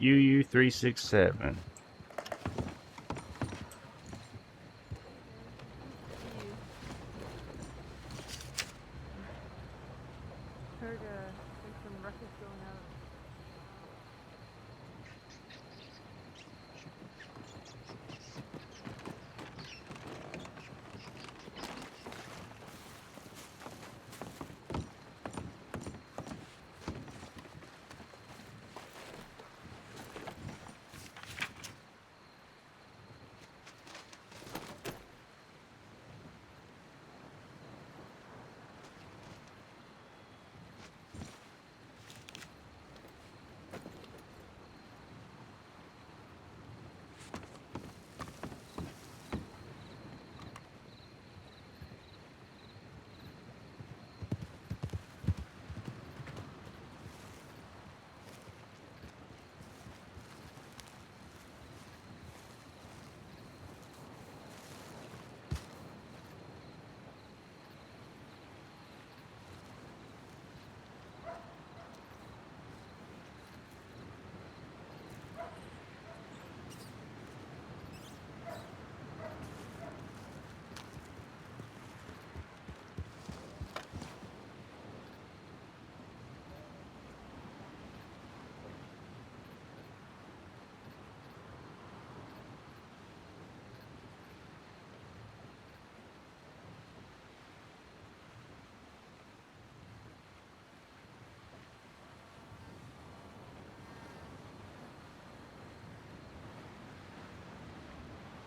UU367. Heard there's some ruckus going out.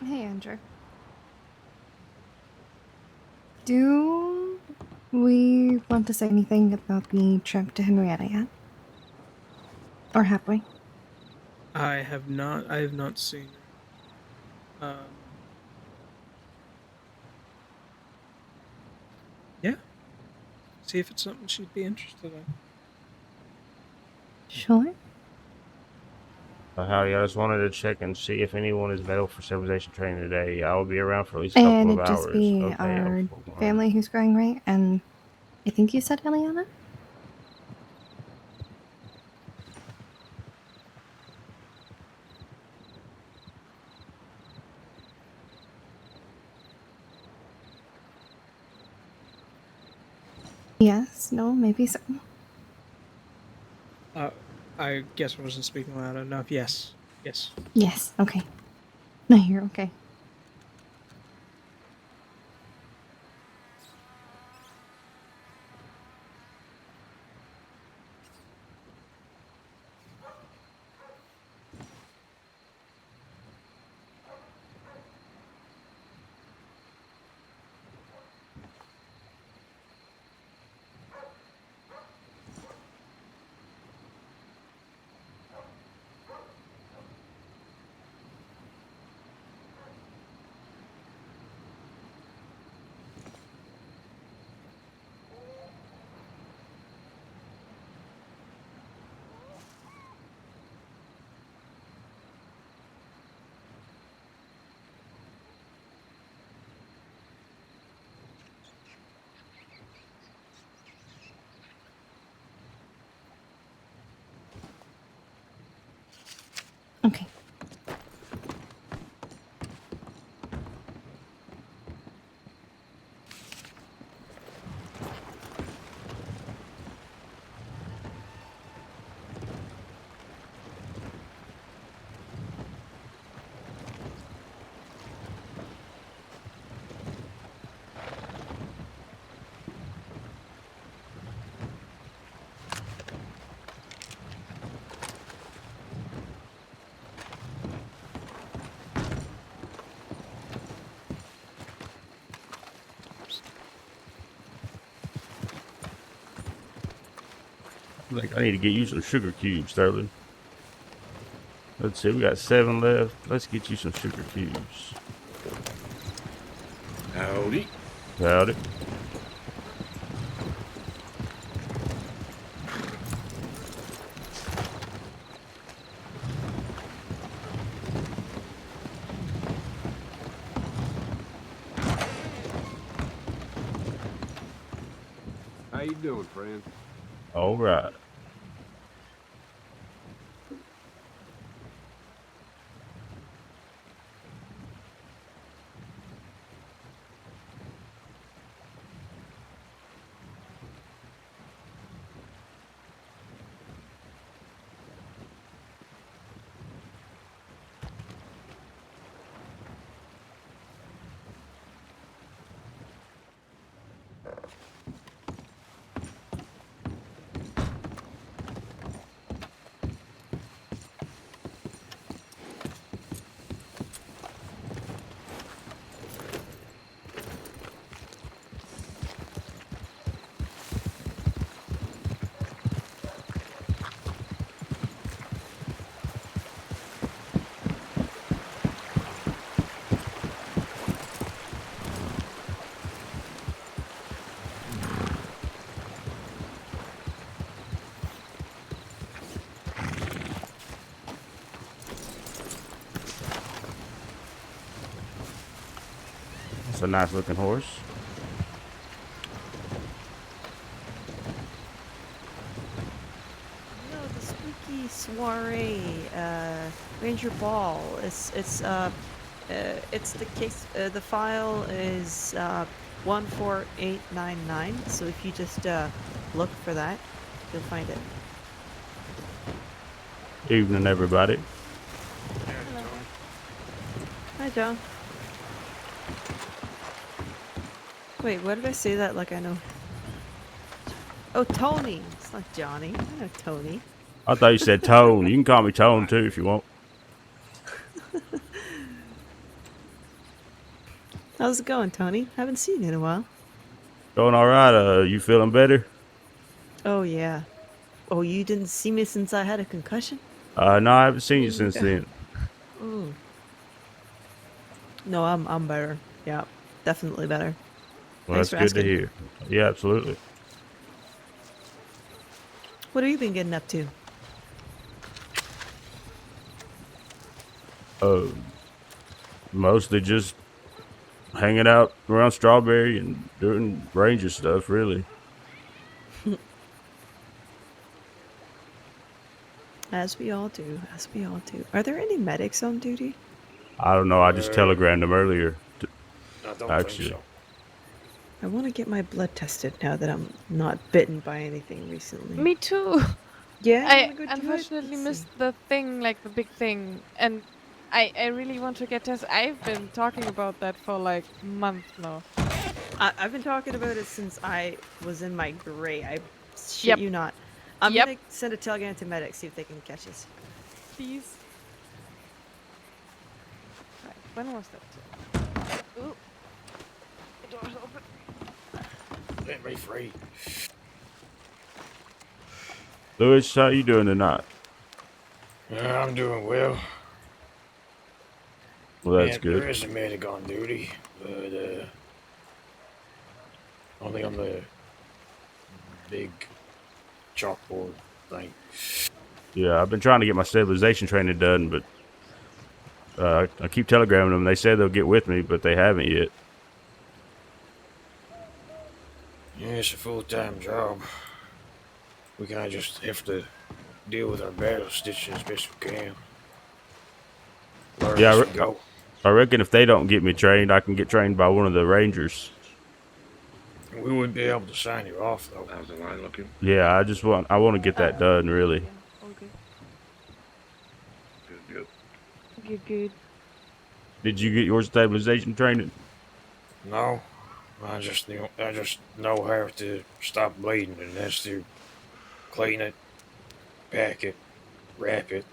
Hey, Andrew. Do we want to say anything about the trip to Henrietta yet? Or have we? I have not seen her. Yeah. See if it's something she'd be interested in. Sure. Howdy, I just wanted to check and see if anyone is available for civilization training today. I will be around for at least a And couple of it'd just hours. be Okay, our I'm family who's going, right? And I think you said Eliana? Yes, no, maybe so. I guess I wasn't speaking loud enough. Yes. Yes. Yes, okay. No, you're okay. Okay. like, I need to get you some sugar cubes, Sterling. Let's see, we got 7 left. Let's get you some sugar cubes. Howdy. Howdy. How you doing, friend? All right. It's a nice looking horse. No, the spooky soiree, Ranger Ball. It's the case. The file is 14899. So if you just look for that, you'll find it. Evening, everybody. Hello. Hi, John. Wait, what did I say that like I know? Oh, Tony. It's not Johnny. I know Tony. I thought you said Tone. You can call me Tone too if you want. How's it going, Tony? Haven't seen you in a while. Going all right. You feeling better? Oh, yeah. Oh, you didn't see me since I had a concussion? No, I haven't seen you since then. Mm. No, I'm better. Yeah, definitely better. Well, Thanks that's for good to asking. hear. Yeah, absolutely. What have you been getting up to? Mostly just hanging out around Strawberry and doing ranger stuff, really. As we all do. As we all do. Are there any medics on duty? I don't know. I just telegrammed them earlier. I don't Actually. think so. I want to get my blood tested now that I'm not bitten by anything recently. Me too. Yeah, you I wanna go do it? unfortunately Let's missed see. the thing, like the big thing, and I really want to get tested. I've been talking about that for like months now. I've been talking about it since I was in my gray. I shit Yep. you not. I'm Yep. gonna send a telegram to medics, see if they can catch us. Please. Right, when was that? Ooh. The door's open. Let me free. Louis, how you doing tonight? I'm doing well. Well, that's Yeah, good. there is a medic on duty, but only on the big chalkboard thing. Yeah, I've been trying to get my stabilization training done, but I keep telegramming them. They say they'll get with me, but they haven't yet. Yeah, it's a full-time job. We kind of just have to deal with our battle stitching as best we can. Learn Yeah, as we go. I reckon if they don't get me trained, I can get trained by one of the rangers. We wouldn't be able to sign you off, though. How's the line looking? Yeah, I want to get that done, really. Yeah, all good. Good. Good, good. Did you get your stabilization training? No, I just know how to stop bleeding, and that's to clean it, pack it, wrap it,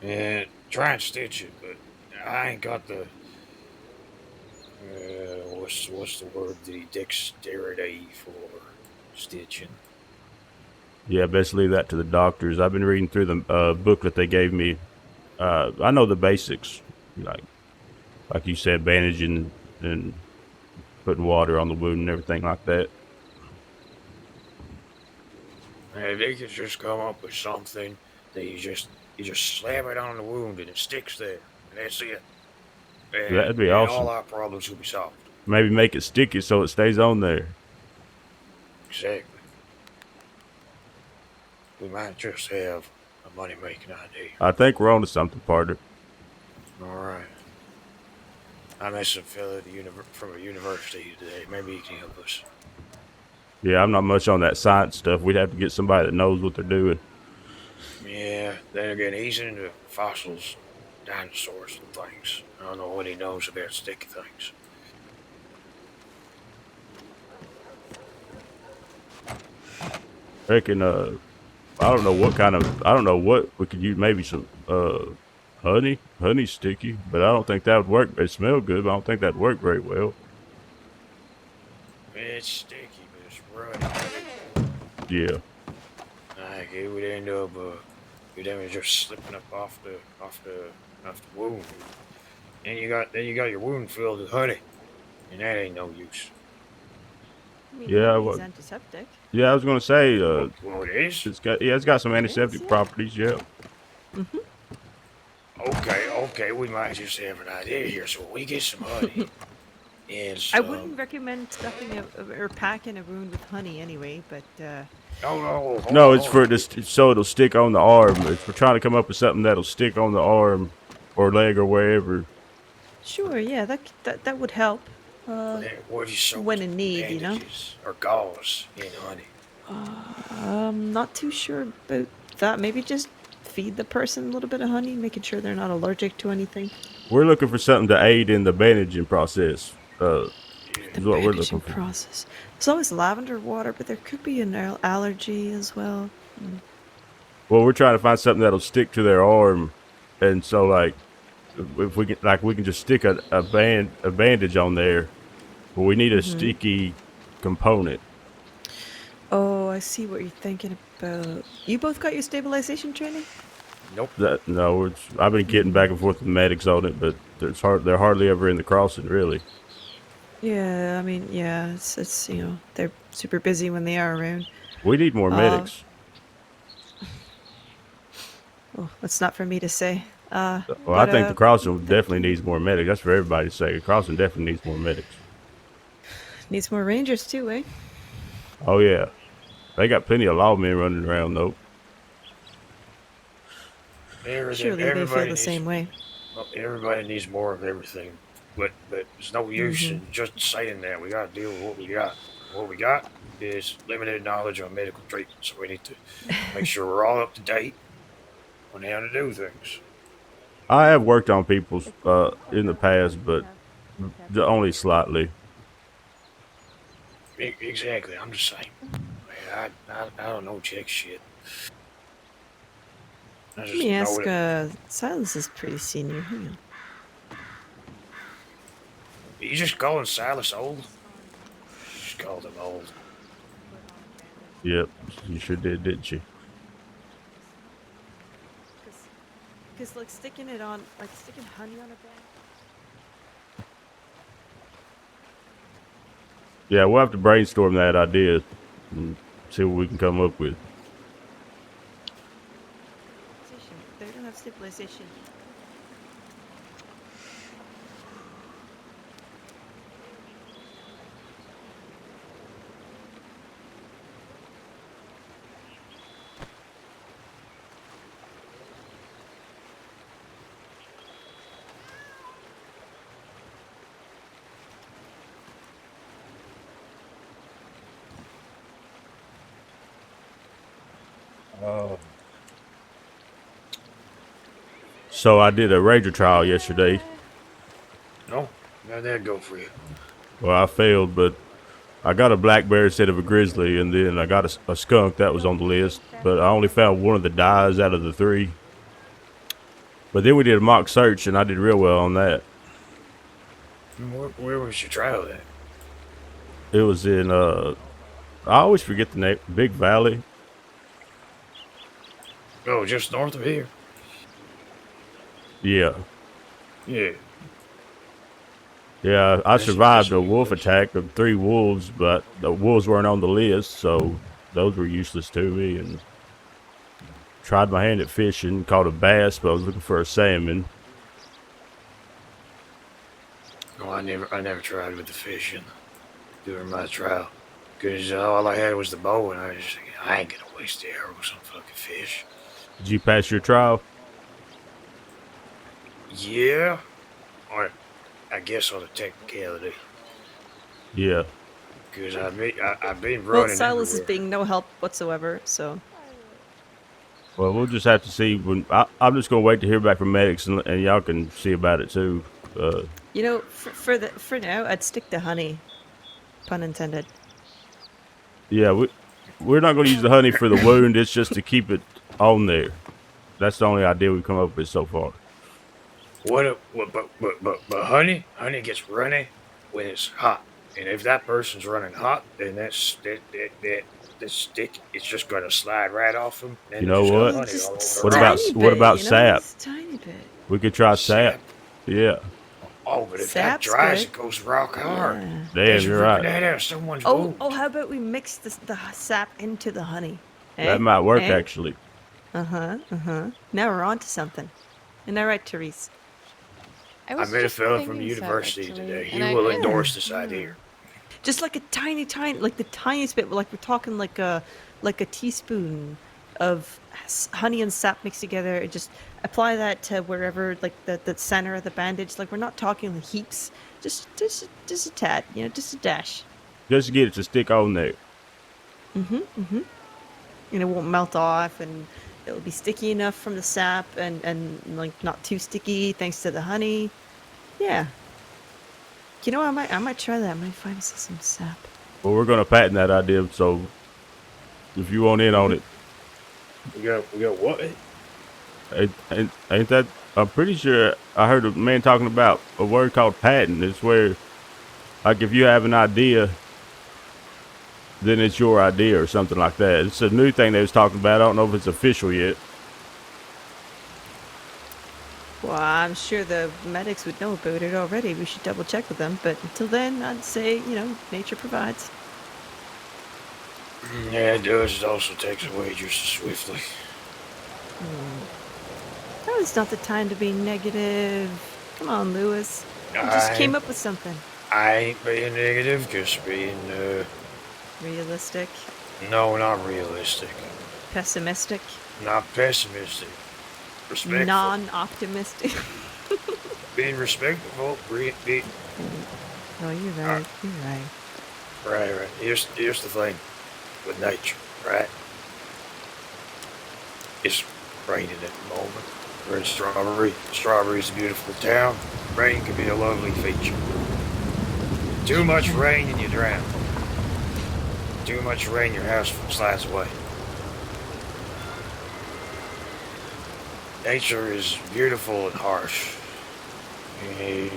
and try and stitch it. But I ain't got the what's the word? The dexterity for stitching. Yeah, best leave that to the doctors. I've been reading through the booklet they gave me. I know the basics, like you said, bandaging and putting water on the wound and everything like that. And if they could just come up with something that you just slam it on the wound and it sticks there, and that's it. And, That'd be and awesome. all our problems will be solved. Maybe make it sticky so it stays on there. Exactly. We might just have a money-making idea. I think we're on to something, partner. All right. I met some fella at from a university today. Maybe he can help us. Yeah, I'm not much on that science stuff. We'd have to get somebody that knows what they're doing. Yeah, then again, he's into fossils, dinosaurs, and things. I don't know what he knows about sticky things. Reckon, I don't know what we could use. Maybe some honey. Honey's sticky, but I don't think that would work. It smells good, but I don't think that'd work very well. It's sticky, but it's runny. Yeah. Like it would end up, you'd end up just slipping up off the wound. And you got your wound filled with honey, and that ain't no use. I mean, Yeah, honey's well- antiseptic. Yeah, I was gonna say, Well, it is. it's got some antiseptic yeah. properties. Yeah. Okay, we might just have an idea here. So when we get some honey, And I wouldn't recommend stuffing or packing a wound with honey anyway, but no, hold No, on, it's hold for on. this so it'll stick on the arm. We're trying to come up with something that'll stick on the arm or leg or wherever. sure, yeah, that would help. What if you soaked When in need, you know. bandages or gauze in honey? I'm not too sure about that. Maybe just feed the person a little bit of honey, making sure they're not allergic to anything. We're looking for something to aid in the bandaging process. Yeah. The Is what we're looking bandaging for. process. There's always lavender water, but there could be an allergy as well. Well, we're trying to find something that'll stick to their arm, and so like if we can we can just stick a bandage on there, but we need a sticky component. Oh, I see what you're thinking about. You both got your stabilization training? Nope. That no, I've been getting back and forth with medics on it, but they're hardly ever in the crossing really. Yeah, I mean, yeah, it's they're super busy when they are around. We need more medics. Well, that's not for me to say. Well, I But think the crossing definitely thinking needs more medics. That's for everybody to say. The crossing definitely needs more medics. needs more rangers too, eh? Oh yeah, they got plenty of lawmen running around though. Surely they feel Everybody the needs. same way. Well, everybody needs more of everything. But there's no use in just saying that. We got to deal with what we got. What we got is limited knowledge on medical treatment, so we need to make sure we're all up to date on how to do things. I have worked on people in the past, but only slightly. Exactly. I'm just saying. Man, I don't know jack shit. I Let just me know ask. that. Silas is pretty senior. Hang on. You just calling Silas old? Just called him old. Yep, you sure did, didn't you? Because like sticking honey on a bag. Yeah, we'll have to brainstorm that idea and see what we can come up with. They don't have stabilization. So I did a ranger trial yesterday. No? How'd that go for you? Well, I failed, but I got a black bear instead of a grizzly, and then I got a skunk that was on the list, but I only found one of the dyes out of the 3. But then we did a mock search, and I did real well on that. Where was your trial at? It was in I always forget the name, Big Valley. Oh, just north of here? Yeah. Yeah. Yeah, I That's survived a what you wolf was. attack of 3 wolves, but the wolves weren't on the list, so those were useless to me. And tried my hand at fishing, caught a bass, but I was looking for a salmon. No, I never tried with the fishing during my trial. Because all I had was the bow, and I ain't gonna waste the arrows on fucking fish. Did you pass your trial? Yeah? Or I guess on a technicality. Yeah. Because I've been Well, running Silas is everywhere. being no help whatsoever. So Well, we'll just have to see. I'm just gonna wait to hear back from medics, and y'all can see about it too. for now, I'd stick to honey. Pun intended. Yeah, we're not gonna use the honey for the wound. It's just to keep it on there. That's the only idea we've come up with so far. But honey gets runny when it's hot. And if that person's running hot, then that stick is just gonna slide right off them. And You then know they just have what? honey Just all over What their about arms. what about sap? Just tiny bit. We could try sap. Sap? Yeah. Oh, but if that Sap's dries, good. it goes rock hard. Yeah. Damn, you're right. That out of someone's Oh, wound. how about we mix the sap into the honey? That might work Eh? actually. Now we're on to something. Isn't that right, Therese? I was met a just fella from thinking, Seb, university actually, today. He and I will kind of endorse this idea. Just like a tiny, like the tiniest bit. Like we're talking like a teaspoon of honey and sap mixed together. And just apply that to wherever, like the center of the bandage. Like we're not talking heaps. Just a tad. Just a dash. Just to get it to stick on there. And it won't melt off, and it'll be sticky enough from the sap, and like not too sticky thanks to the honey. Yeah. I might try that. I might find some sap. But we're gonna patent that idea. So if you want in on it, We got what? ain't that? I'm pretty sure I heard a man talking about a word called patent. It's where, like, if you have an idea, then it's your idea or something like that. It's a new thing they was talking about. I don't know if it's official yet. Well, I'm sure the medics would know about it already. We should double check with them. But until then, I'd say, nature provides. Yeah, it does. It also takes away just as swiftly. Now is not the time to be negative. Come on, Lewis. You just came up with something. I ain't being negative, just being, Realistic, no, not realistic. pessimistic, Not pessimistic. Respectful. non-optimistic. Being respectful. Oh, you're right. You're right. Right. Here's the thing with nature, right? It's raining at the moment. We're in Strawberry. Strawberry's a beautiful town. Rain can be a lovely feature. Too much rain and you drown. Too much rain, your house slides away. Nature is beautiful and harsh. You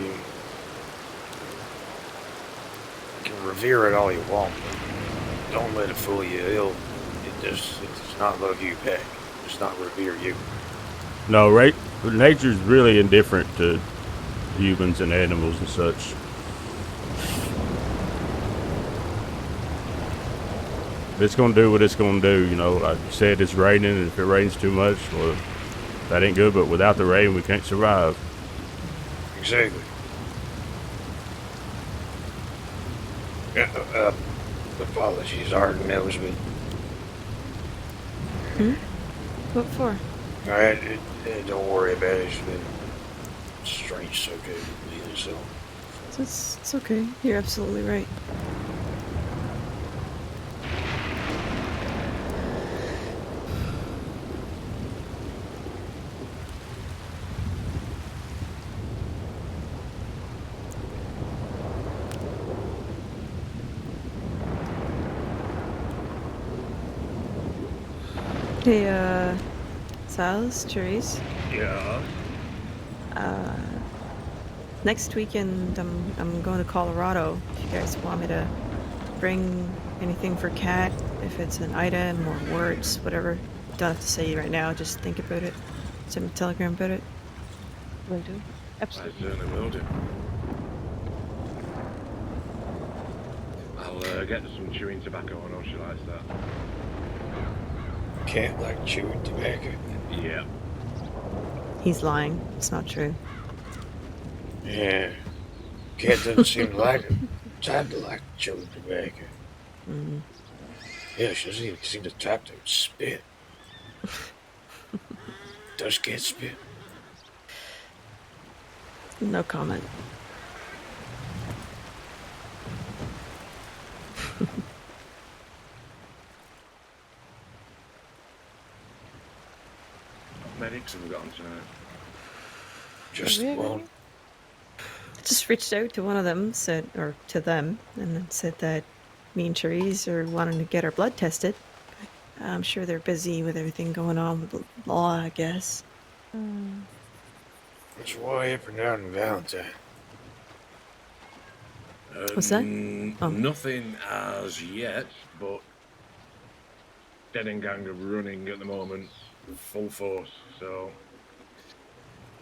can revere it all you want, but don't let it fool you. It does not love you back. It does not revere you. No, right? Nature's really indifferent to humans and animals and such. It's gonna do what it's gonna do, Like you said, it's raining, and if it rains too much, well, that ain't good. But without the rain, we can't survive. Exactly. Apologies, Arden. That was me. What for? Alright, don't worry about it. It's been a strange subject with me, so. It's okay. You're absolutely right. Hey, Silas, Therese. Yeah. Next weekend, I'm going to Colorado. If you guys want me to bring anything for Cat, if it's an item or words, whatever, you don't have to say it right now. Just think about it. Send me a telegram about it. will do. I Absolutely. certainly will do. I'll get some chewing tobacco. I know she likes that. Can't like chewing tobacco. Yeah. He's lying. It's not true. Yeah. Cat doesn't seem to like it. Tried to like chewing tobacco. Mm. Yeah, she doesn't even seem to tap to spit. Does Cat spit? No comment. Medics have we got on tonight? Just Really? one. Just reached out to one of them, or to them, and then said that me and Therese are wanting to get our blood tested. I'm sure they're busy with everything going on with the law, I guess. What's why up and down in Valentine? What's that? Oh. Nothing as yet, but Den and Gang are running at the moment with full force, so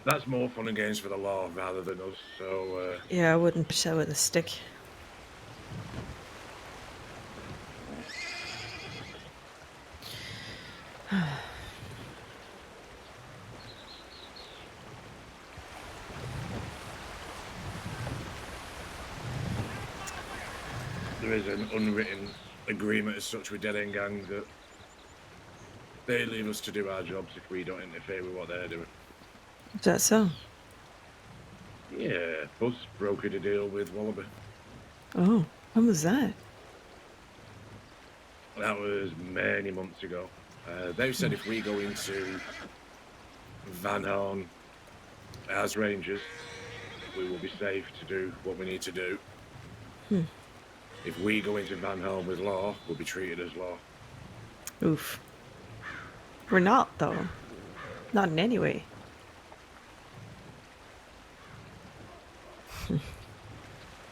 that's more fun and games for the law rather than us, so Yeah, I wouldn't push that with a stick. there is an unwritten agreement as such with Dead End Gang that they leave us to do our jobs if we don't interfere with what they're doing. Is that so? Yeah, Buzz brokered a deal with Wallaby. Oh, when was that? That was many months ago. They said if we go into Van Horn as Rangers, we will be safe to do what we need to do. If we go into Van Horn with law, we'll be treated as law. Oof. We're not, though. Not in any way.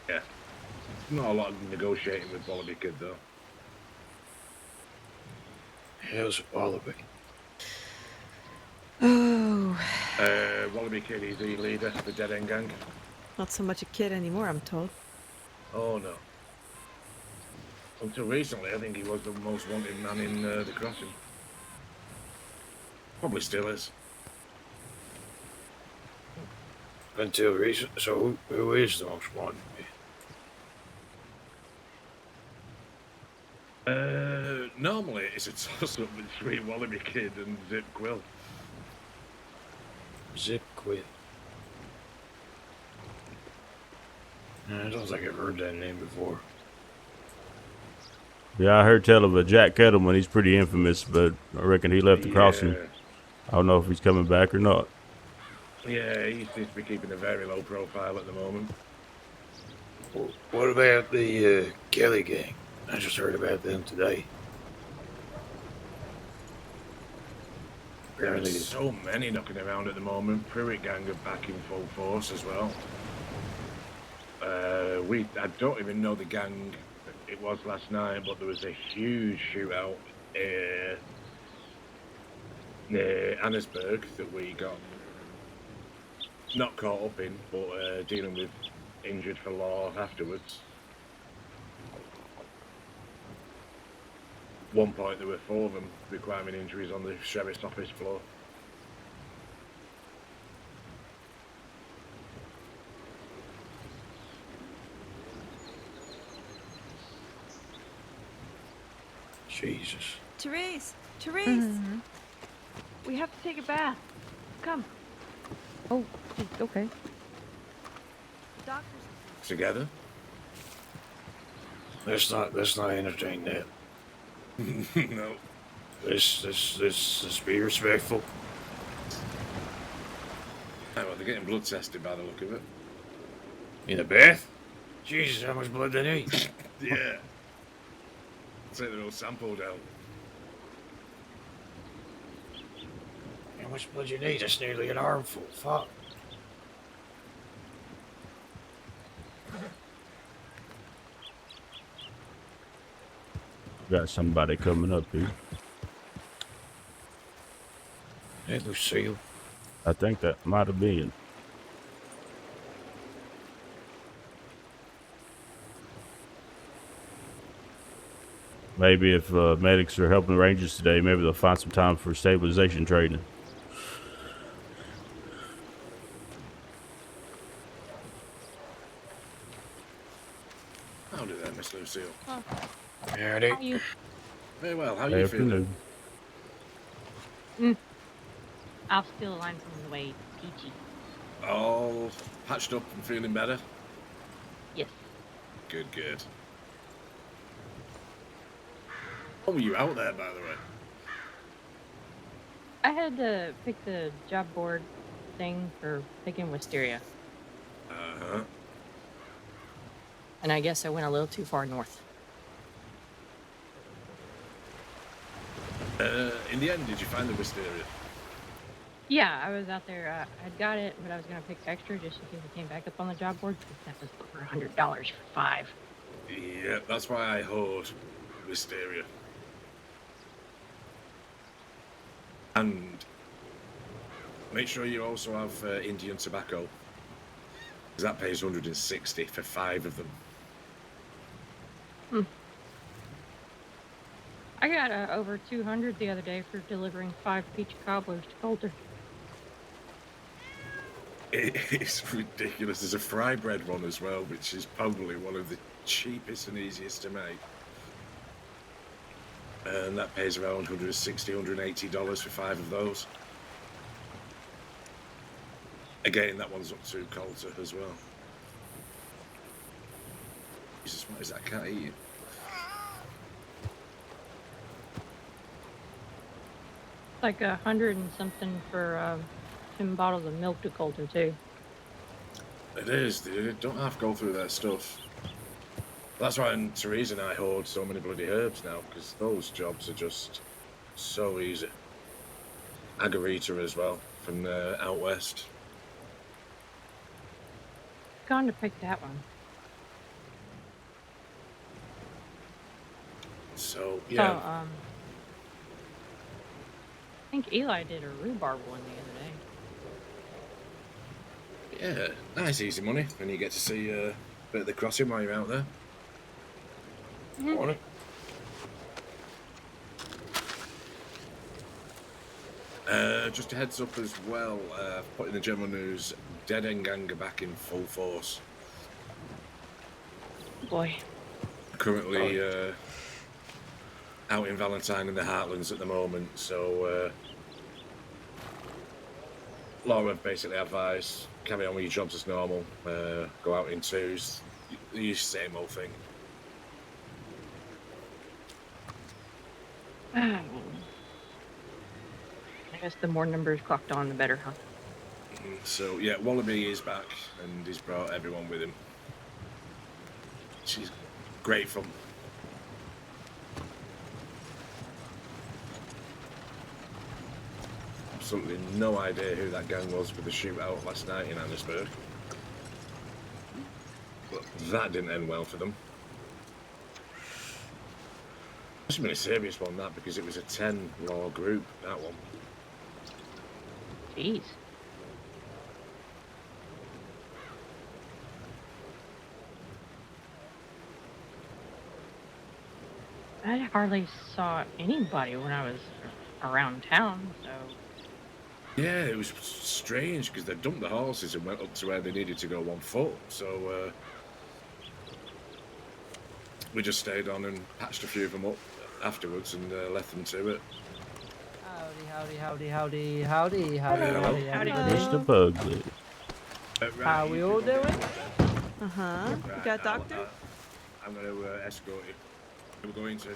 Yeah. Not a lot of negotiating with Wallaby Kid, though. How's Wallaby? Oh, Wallaby Kid is the leader of the Dead End Gang. not so much a kid anymore, I'm told. Oh, no. Until recently, I think he was the most wanted man in the crossing. Probably still is. Until recent. So who is the most wanted? Normally it's a toss-up between Wallaby Kid and Zip Quill. Zip Quid. I don't think I've heard that name before. Yeah, I heard tell of a Jack Kettleman. He's pretty infamous, but I reckon he left the crossing. I don't know if he's coming back or not. Yeah, he seems to be keeping a very low profile at the moment. What about the Kelly gang? I just heard about them today. Apparently, There's so many knocking around at the moment. Pruitt gang are back in full force as well. I don't even know the gang it was last night, but there was a huge shootout near Annesburg that we got not caught up in, but dealing with injured for law afterwards. One point there were 4 of them requiring injuries on the sheriff's office floor. Jesus. Therese! Therese! Mm-hmm. We have to take a bath. Come. Oh, okay. Doctor's... Together? Let's not entertain that. No. Let's be respectful. Oh, well, they're getting blood tested by the look of it. In a bath? Jesus, how much blood they need? Yeah. Take the little sample down. How much blood you need? That's nearly an armful. Fuck. Got somebody coming up here. Hey, Lucille. I think that might have been. Maybe if medics are helping the Rangers today, maybe they'll find some time for stabilization training. How do that, Miss Lucille? Howdy. How you? Very well. How you feeling? Afternoon. I'll still line from the way peachy. All patched up and feeling better? Yes. Good, good. How were you out there, by the way? I had to pick the job board thing for picking wisteria, Uh-huh. and I guess I went a little too far north. In the end, did you find the wisteria? Yeah, I was out there. I'd got it, but I was gonna pick extra just in case it came back up on the job board. That was over $100 for 5. Yeah, that's why I hoard wisteria. And make sure you also have Indian tobacco, because that pays 160 for 5 of them. I got over 200 the other day for delivering 5 peach cobblers to Coulter. It's ridiculous. There's a fry bread one as well, which is probably one of the cheapest and easiest to make. And that pays around $160, $180 for 5 of those. Again, that one's up to Coulter as well. Jesus, what is that cat eating? Like 100 and something for 10 bottles of milk to Coulter too. It is, they don't have to go through their stuff. That's why Teresa and I hoard so many bloody herbs now, because those jobs are just so easy. Agarita as well, from out west. Gone to pick that one. So, yeah. So, I think Eli did a rhubarb one the other day. Yeah, nice easy money, and you get to see a bit of the crossing while you're out there. Morning. Just a heads up as well, put in the general news, Dead End Gang are back in full force. Boy. Currently out in Valentine in the Heartlands at the moment, so Laura basically advised, carry on with your jobs as normal, go out in twos, the same old thing. I guess the more numbers clocked on, the better, huh? So yeah, Wallaby is back and he's brought everyone with him. She's grateful. Absolutely no idea who that gang was with the shootout last night in Annisburg. But that didn't end well for them. Must have been a serious one, that, because it was a 10-law group, that one. Jeez. I hardly saw anybody when I was around town, so... Yeah, it was strange, because they dumped the horses and went up to where they needed to go on foot, so we just stayed on and patched a few of them up afterwards and left them to it. Howdy. Hello. Mr. Bugley. Right, How we all doing? Uh-huh. You got a doctor? I'm going to escort you. We're going to...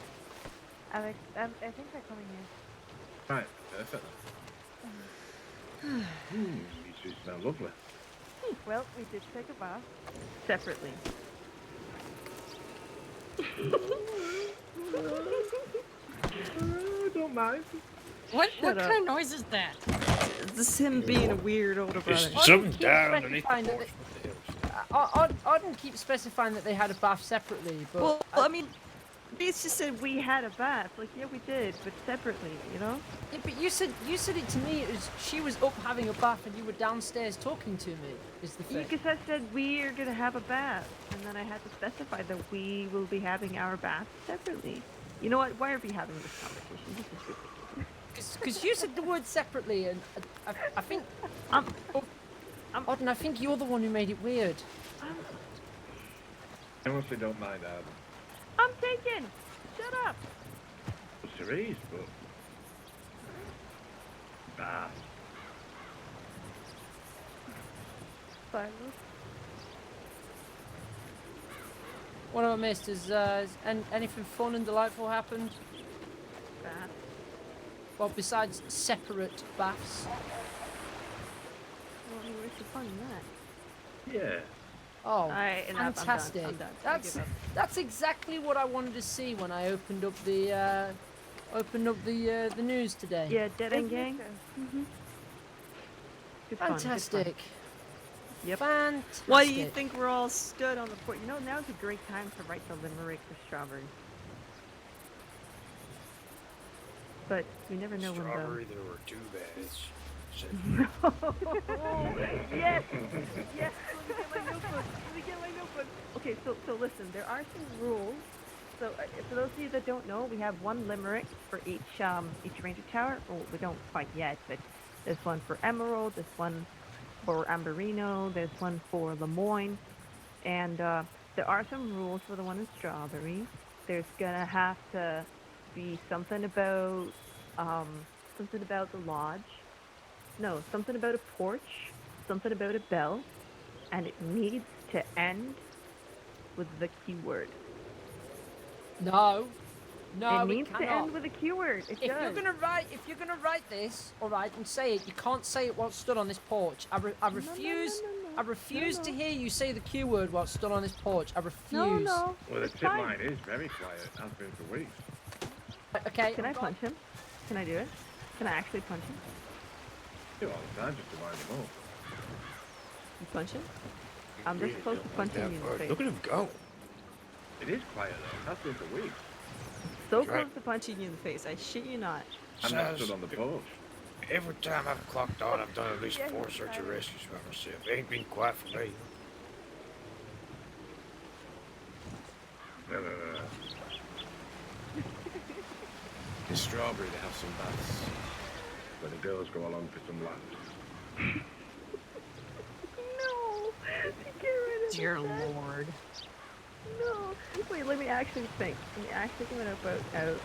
Alex, I think they're coming here. Right, perfect. You two smell lovely. Well, we did take a bath. Separately. Don't mind. What Shut up. kind of noise is that? This is him being a weird older brother. It's something keep down underneath specifying the that porch. Auden keep specifying that they had a bath separately, but Well, I mean, Reese just said we had a bath. Like, yeah, we did, but separately, you know? yeah, but you said it to me as she was up having a bath and you were downstairs talking to me. Is the thing? Because I said we're gonna have a bath, and then I had to specify that we will be having our bath separately. You know what? Why are we having this conversation? This is ridiculous. Because you said the word separately, and I think Auden, I think you're the one who made it weird. I honestly don't mind Adam. I'm taken. Shut up. Cerise, but... Bath. Silas. What have I missed? Has anything fun and delightful happened? Bath. Well, besides separate baths. Well, where's the fun in that? Yeah. Oh, Alright, enough. fantastic! I'm done. I give up. That's exactly what I wanted to see when I opened up the news today. Yeah, Dead End Gang. Good fun, good fun. Fantastic. Yep. Fantastic. Why do you think we're all stood on the porch? You know, now's a great time to write the limerick for Strawberry. But you never know Strawberry, there were two baths. Yes! Yes! Let me get my notebook. Okay, so listen, there are some rules. So for those of you that don't know, we have one limerick for each ranger tower. Well, we don't quite yet, but there's one for Emerald, there's one for Amberino, there's one for Lemoyne, and there are some rules for the one in strawberry. There's gonna have to be something about the lodge. No, something about a porch, something about a bell, and it needs to end with the keyword. No, no, it it needs to cannot. end with a keyword. It If does. you're gonna write this, all right, and say it, you can't say it while stood on this porch. I refuse. I refuse to hear you say the Q word while stood on this porch. I refuse. No, Well, the it's tip fine. line is very quiet. It has been for weeks. Okay. Can I punch him? Can I do it? Can I actually punch him? Do it all the time just to wind them up. You punch him? I'm this close to punching you in the face. Look at him go. It is quiet though. It has been for weeks. So Right. close to punching you in the face. I shit you not. I'm not stood on the porch. Every time I've clocked on, I've done at least 4 search and rescues by myself. It ain't been quiet for me. No. In Strawberry, they have some baths where the girls go along for some laps. No! Get rid of Dear that. Lord. No! Wait, let me actually think. Let me actually think out.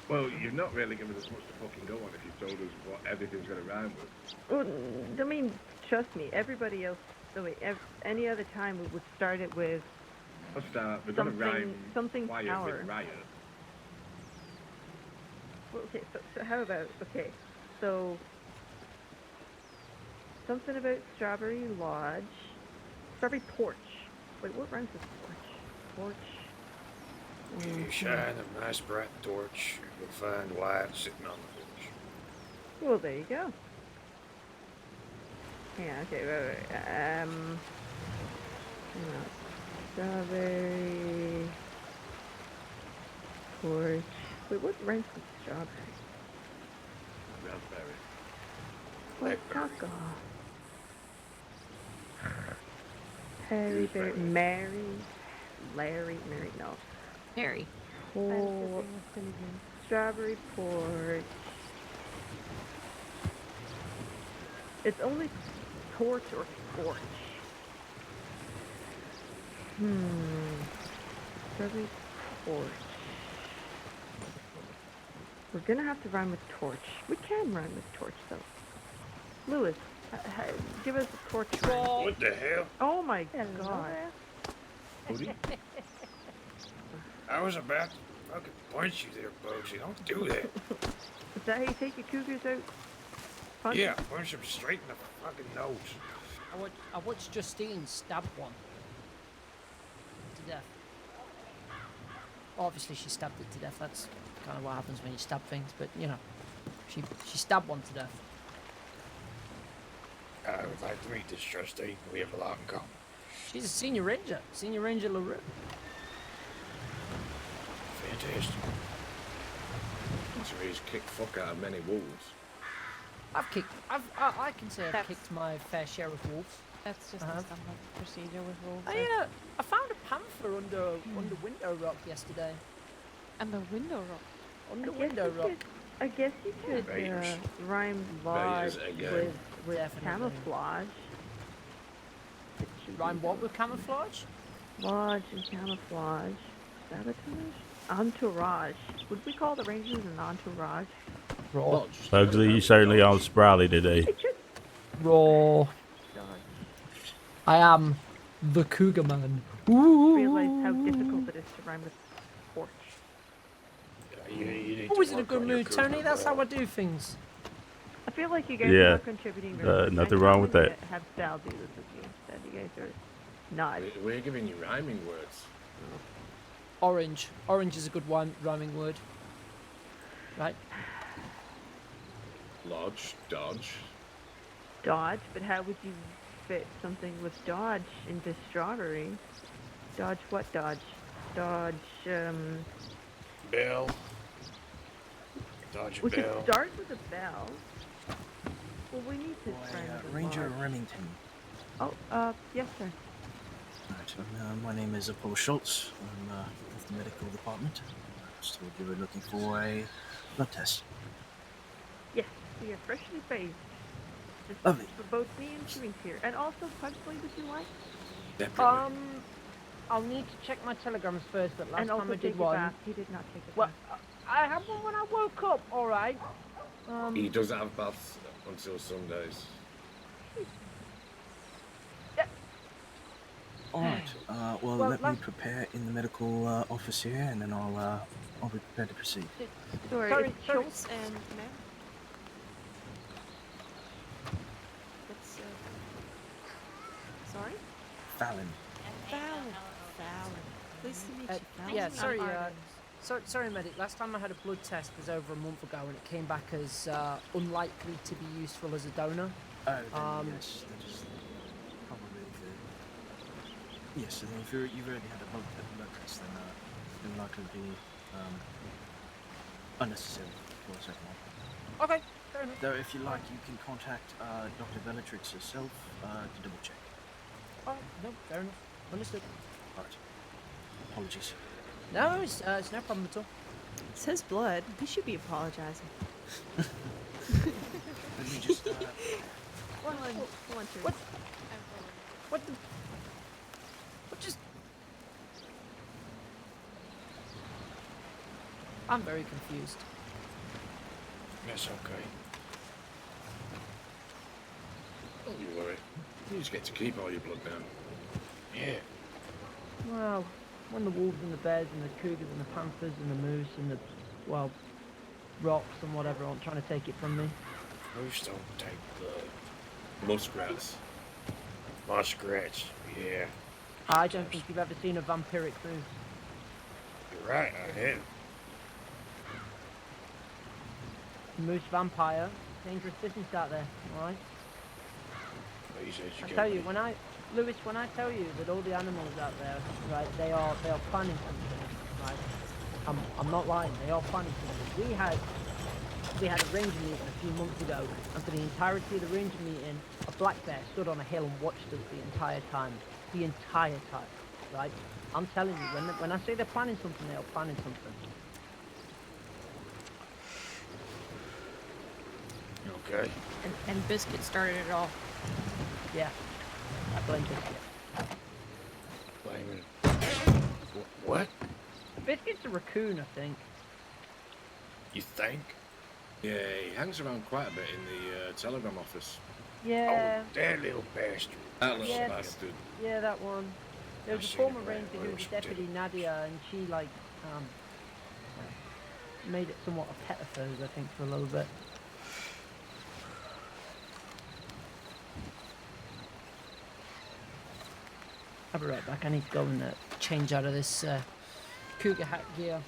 Well, you've not really given us much to fucking go on if you told us what everything's going to rhyme with. Well, I mean, trust me, everybody else. So wait, any other time we would start it with Let's start. We're going to rhyme something quiet power. with riot. Well, okay, so how about so something about Strawberry Lodge, Strawberry Porch. Wait, what rhymes with porch? Porch. You shine a nice bright torch, you'll find Wyatt sitting on the porch. Well, there you go. Yeah, okay, wait. Hang on. Strawberry porch. Wait, what rhymes with strawberry? Raspberry. What Blackberry. taco? Harry, Berry, Mary, Larry, Mary, no. Harry. Oh, strawberry porch. It's only torch or scorch. Strawberry porch. We're gonna have to rhyme with torch. We can rhyme with torch though. Lewis, give us a torch rhyme. What the hell? Oh my god. Hoodie? I was about to fucking punch you there, Bugsy. Don't do that. Is that how you take your cougars out? Punch? Yeah, punch him straight in the fucking nose. I watched Justine stab one to death. Obviously, she stabbed it to death. That's kind of what happens when you stab things. But you know, she stabbed one to death. I would like to meet this Justine. We have a lot in common. She's a senior ranger LaRue. Fantastic. So he's kicked fuck out of many wolves. I can say I've kicked my fair share of wolves. That's just Uh-huh. a standard procedure with wolves. I found a panther under window rock yesterday. And the window rock. Under window rock. I guess you could Bears. rhyme lodge again. with Definitely. camouflage. Rhyme what with camouflage? Lodge and camouflage. Sabotage? Entourage. Would we call the Rangers an entourage? Raw. Bugsy, you certainly on Sprouty today. Raw. Dodge. I am the Cougar Man. Realize how difficult it is to rhyme with porch. You need Always to in a work good on your mood, Tony. cougar That's how I ball. do things. I feel like you guys Yeah. are not contributing very much. Nothing I wrong with normally that. Have Sal do this with you instead. You guys are not. We're giving you rhyming words. Orange. Orange is a good one rhyming word. Right? Lodge, dodge. Dodge, but how would you fit something with dodge into strawberry? Dodge what dodge? Dodge, Bell. Dodge a we could bell. start with a bell. Well, we need to try with a Ranger lodge. Remington. Oh, yes, sir. Right, my name is Paul Schultz. I'm with the medical department. I was told you were looking for a blood test. Yes, we are freshly bathed. Just Lovely. for both me and drinks here. And also, punch flavors you like? Definitely. I'll need to check my telegrams first, but last And also time I take did a one. bath. He did not take a Well, bath. I had one when I woke up, alright. He does have baths until Sundays. All right. Well, Well, let me prepare in the medical office here, and then I'll be prepared to proceed. Sorry, sorry, it's sorry. Schultz and ma'am. That's sorry. Fallon. Fallon. Pleased to meet you, Fallon. Yeah, I'm sorry, Arden. sorry, medic. Last time I had a blood test was over a month ago, and it came back as unlikely to be useful as a donor. Oh, then yes, that is probably the... Yes, and if you've already had a blood test, then it'll likely be unnecessary for a second one. Okay, fair enough. Though, if you like, you can contact Dr. Bellatrix herself to double check. Oh, no, fair enough. Understood. Right. Apologies. No, it's no problem at all. It's his blood. He should be apologizing. Let me just... Come on, True. What the... What just... I'm very confused. That's okay. Don't you worry. You just get to keep all your blood down. Yeah. Well, when the wolves and the bears and the cougars and the panthers and the moose and the, well, rocks and whatever aren't trying to take it from me. Moose don't take blood. Muskrats. Muskrats, yeah. I don't think you've ever seen a vampiric cruise. You're right, I have. Moose vampire, dangerous business out there, alright? Please I educate tell you, me. when I tell you that all the animals out there, right, they are planning something, right? I'm not lying, they are planning something. We had a ranger meeting a few months ago, and for the entirety of the ranger meeting, a black bear stood on a hill and watched us the entire time. The entire time, right? I'm telling you, when I say they're planning something, they are planning something. Okay. And Biscuit started it all. Yeah, I blame Biscuit. Blaming. What? Biscuit's a raccoon, I think. You think? Yeah, he hangs around quite a bit in the telegram office. Yeah. Oh, that little bastard. That little Yeah. bastard. Yeah, that one. There was I've a seen former it around ranger who was Wales, Deputy too. Nadia, and she, like, made it somewhat a pet of hers, I think, for a little bit. I'll be right back. I need to go and change out of this cougar hat gear.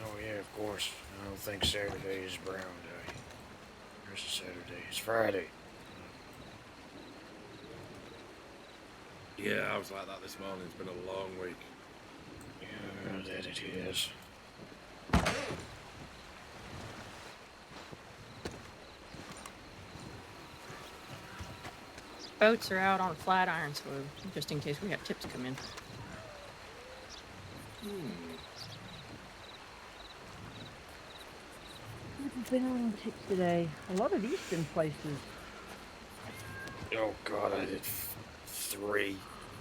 Oh, yeah, of course. I don't think Saturday is Brown Day. There's a Saturday. It's Friday. Yeah, I was like that this morning. It's been a long week. Yeah, that it is. Boats are out on Flatiron, so just in case we have tips come in. I've been on tips today. A lot of eastern places. Oh, God, I did 3,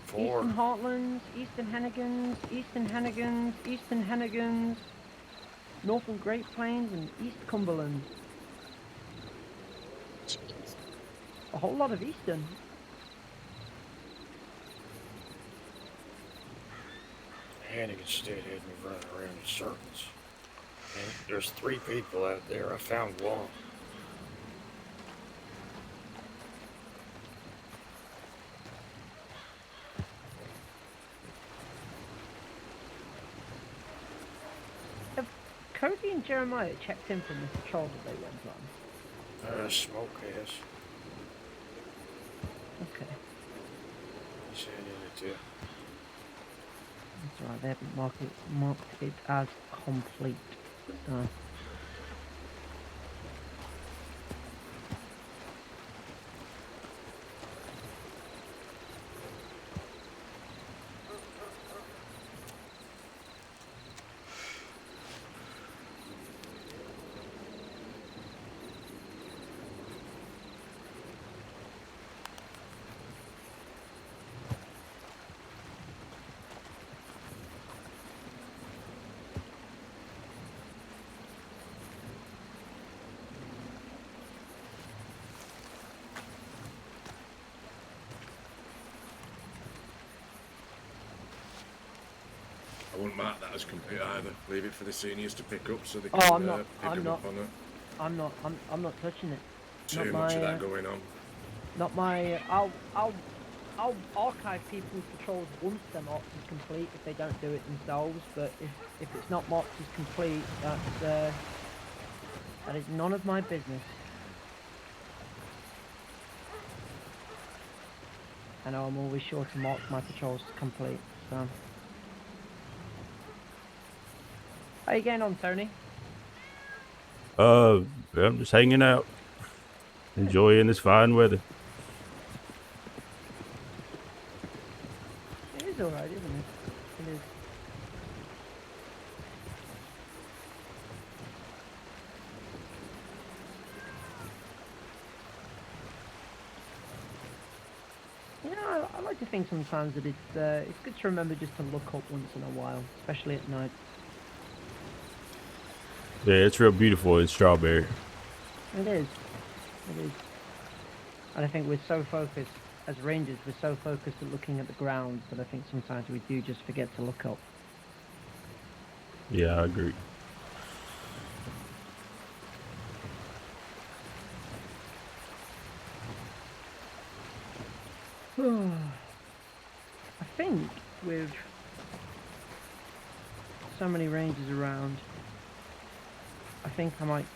4. Eastern Heartlands, Eastern Hennigans, Eastern Hennigans, Eastern Hennigans, Northern Great Plains, and East Cumberland. A whole lot of Eastern. Hannigan State had me running around in circles. And there's 3 people out there. I found one. Have Cody and Jeremiah checked in from this patrol that they went on? Smoke has. Okay. He said it too. That's alright, they haven't marked it as complete. So. I wouldn't mark that as complete either. Leave it for the seniors to pick up so they Oh, can I'm not. pick I'm them not. up on it. I'm not touching it. Too Not much my, of that going on. Not my. I'll archive people's patrols once they're marked as complete if they don't do it themselves. But if it's not marked as complete, that is none of my business. I know I'm always sure to mark my patrols as complete. So, how you getting on, Tony? I'm just hanging out, enjoying this fine weather. It is alright, isn't it? It is. Yeah, I like to think sometimes that it's good to remember just to look up once in a while, especially at night. Yeah, it's real beautiful in Strawberry. It is. It is. And I think we're so focused, as rangers, we're so focused at looking at the ground that I think sometimes we do just forget to look up. Yeah, I agree. I think with so many rangers around, I think I might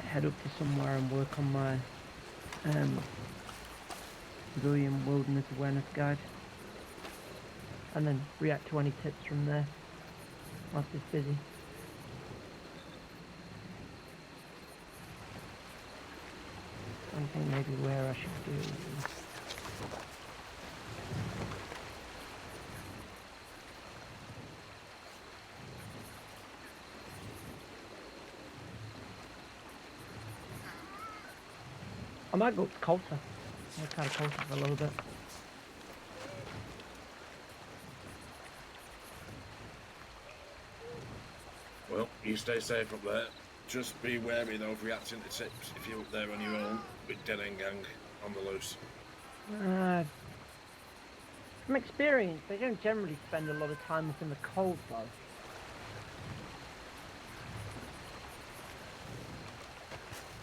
head up to somewhere and work on my civilian wilderness awareness guide, and then react to any tips from there whilst it's busy. I think maybe where I should do is I might go up to Coulter. I'll try to Coulter for a little bit. Well, you stay safe up there. Just be wary though of reacting to tips if you're up there on your own with Dead End Gang on the loose. From experience, they don't generally spend a lot of time up in the cold though.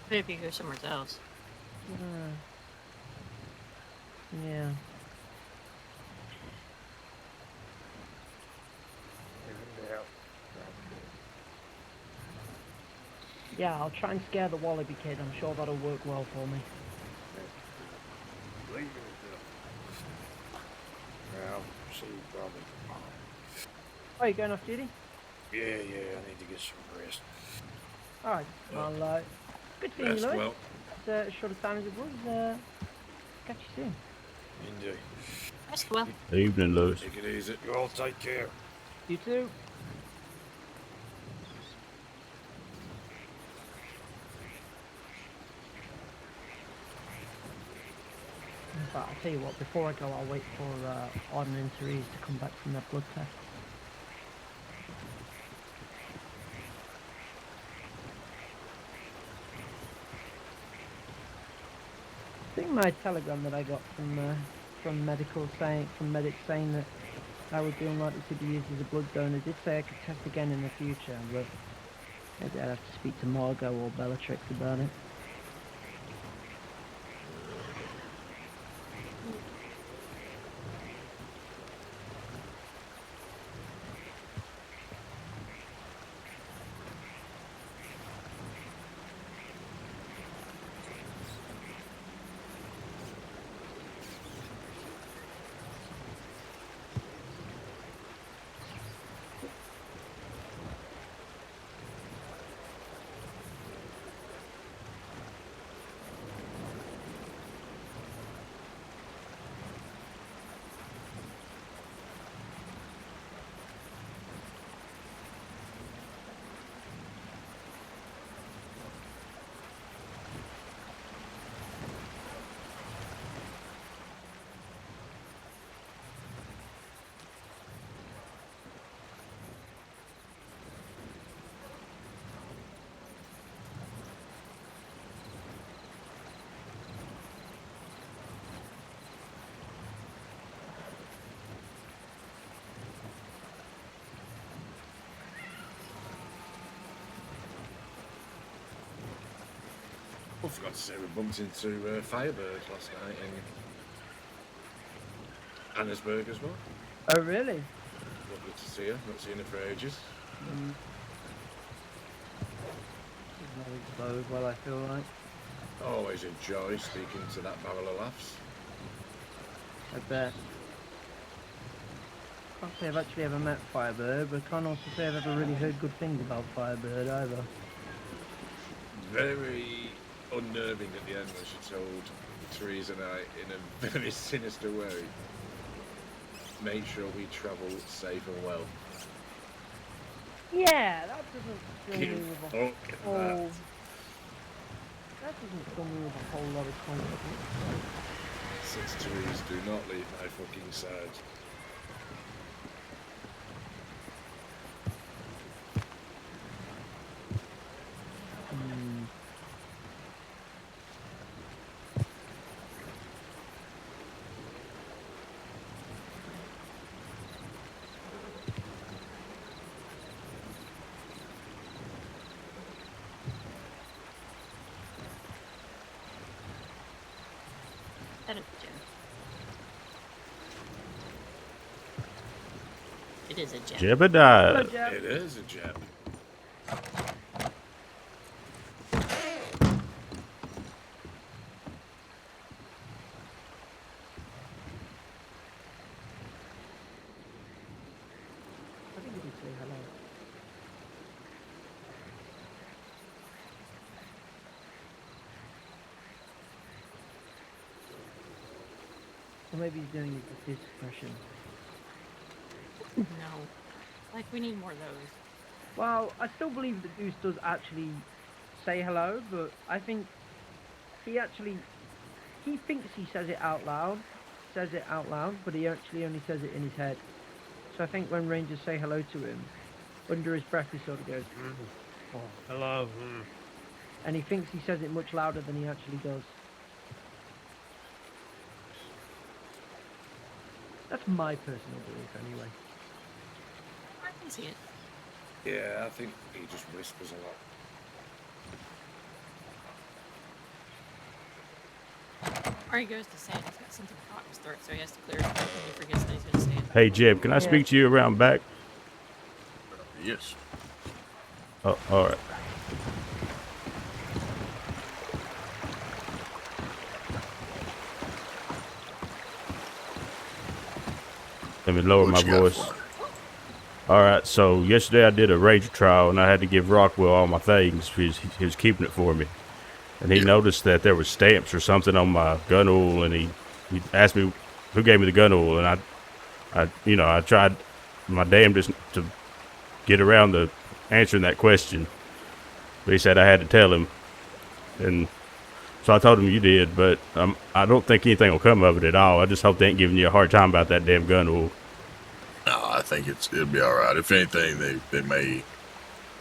But if you go somewhere else. Yeah. Yeah, I'll try and scare the Wallaby kid. I'm sure that'll work well for me. Well, see you probably tomorrow. Oh, you going off duty? Yeah, I need to get some rest. Alright, well, good seeing you, Rest Louis. well. It's as short a time as it was. Catch you soon. Indeed. Rest well. Evening, Lewis. Take it easy. You all take care. You too. But I'll tell you what, before I go, I'll wait for Arden and Therese to come back from their blood test. I think my telegram that I got from medics saying that I would be unlikely to be used as a blood donor did say I could test again in the future, but maybe I'd have to speak to Margot or Bellatrix about it. I forgot to say we bumped into Firebird last night in Annesburg as well. Oh, really? Lovely to see her. Not seen her for ages. Not explode, well, I feel like. Always a joy speaking to that barrel of laughs. I bet. Can't say I've actually ever met Firebird, but can't also say I've ever really heard good things about Firebird either. Very unnerving at the end when she told Therese and I in a very sinister way, make sure we travel safe and well. Yeah, that doesn't fill me Give with a fuck whole... that. That doesn't fill me with a whole lot of confidence. Says Therese, do not leave my fucking side. That is a gem. It is a gem. Jebediah. It is a gem. I think we did say hello. Or maybe he's doing it with his expression. No. Like, we need more of those. Well, I still believe that Goose does actually say hello, but I think he thinks he says it out loud, but he actually only says it in his head. So I think when Rangers say hello to him, under his breath he sort of goes, oh, hello. And he thinks he says it much louder than he actually does. That's my personal belief anyway. I can see it. Yeah, I think he just whispers a lot. Or he goes to say it, he's got something caught in his throat, so he has to clear it and he forgets that he's going to say it. Hey, Jeb, can I speak to you around back? Yes. Oh, all right. Let me lower my voice. All right, so yesterday I did a ranger trial, and I had to give Rockwell all my things. He was keeping it for me. And he noticed that there was stamps or something on my gun oil, and he asked me who gave me the gun oil, and I tried my damnedest to get around to answering that question. But he said I had to tell him. And so I told him you did, but I don't think anything will come of it at all. I just hope they ain't giving you a hard time about that damn gun oil. No, I think it'll be all right. If anything, they may.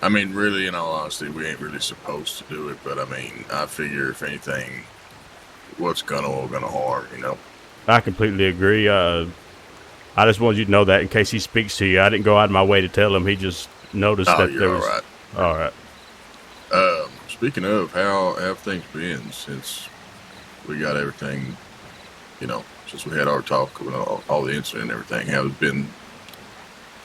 I mean, really, in all honesty, we ain't really supposed to do it, but I mean, I figure if anything, what's gun oil gonna harm, you know? I completely agree. I just wanted you to know that in case he speaks to you. I didn't go out of my way to tell him. He just noticed that there was. All right. All right. Speaking of, how have things been since we got everything, you know, since we had our talk about all the incident and everything? How it's been?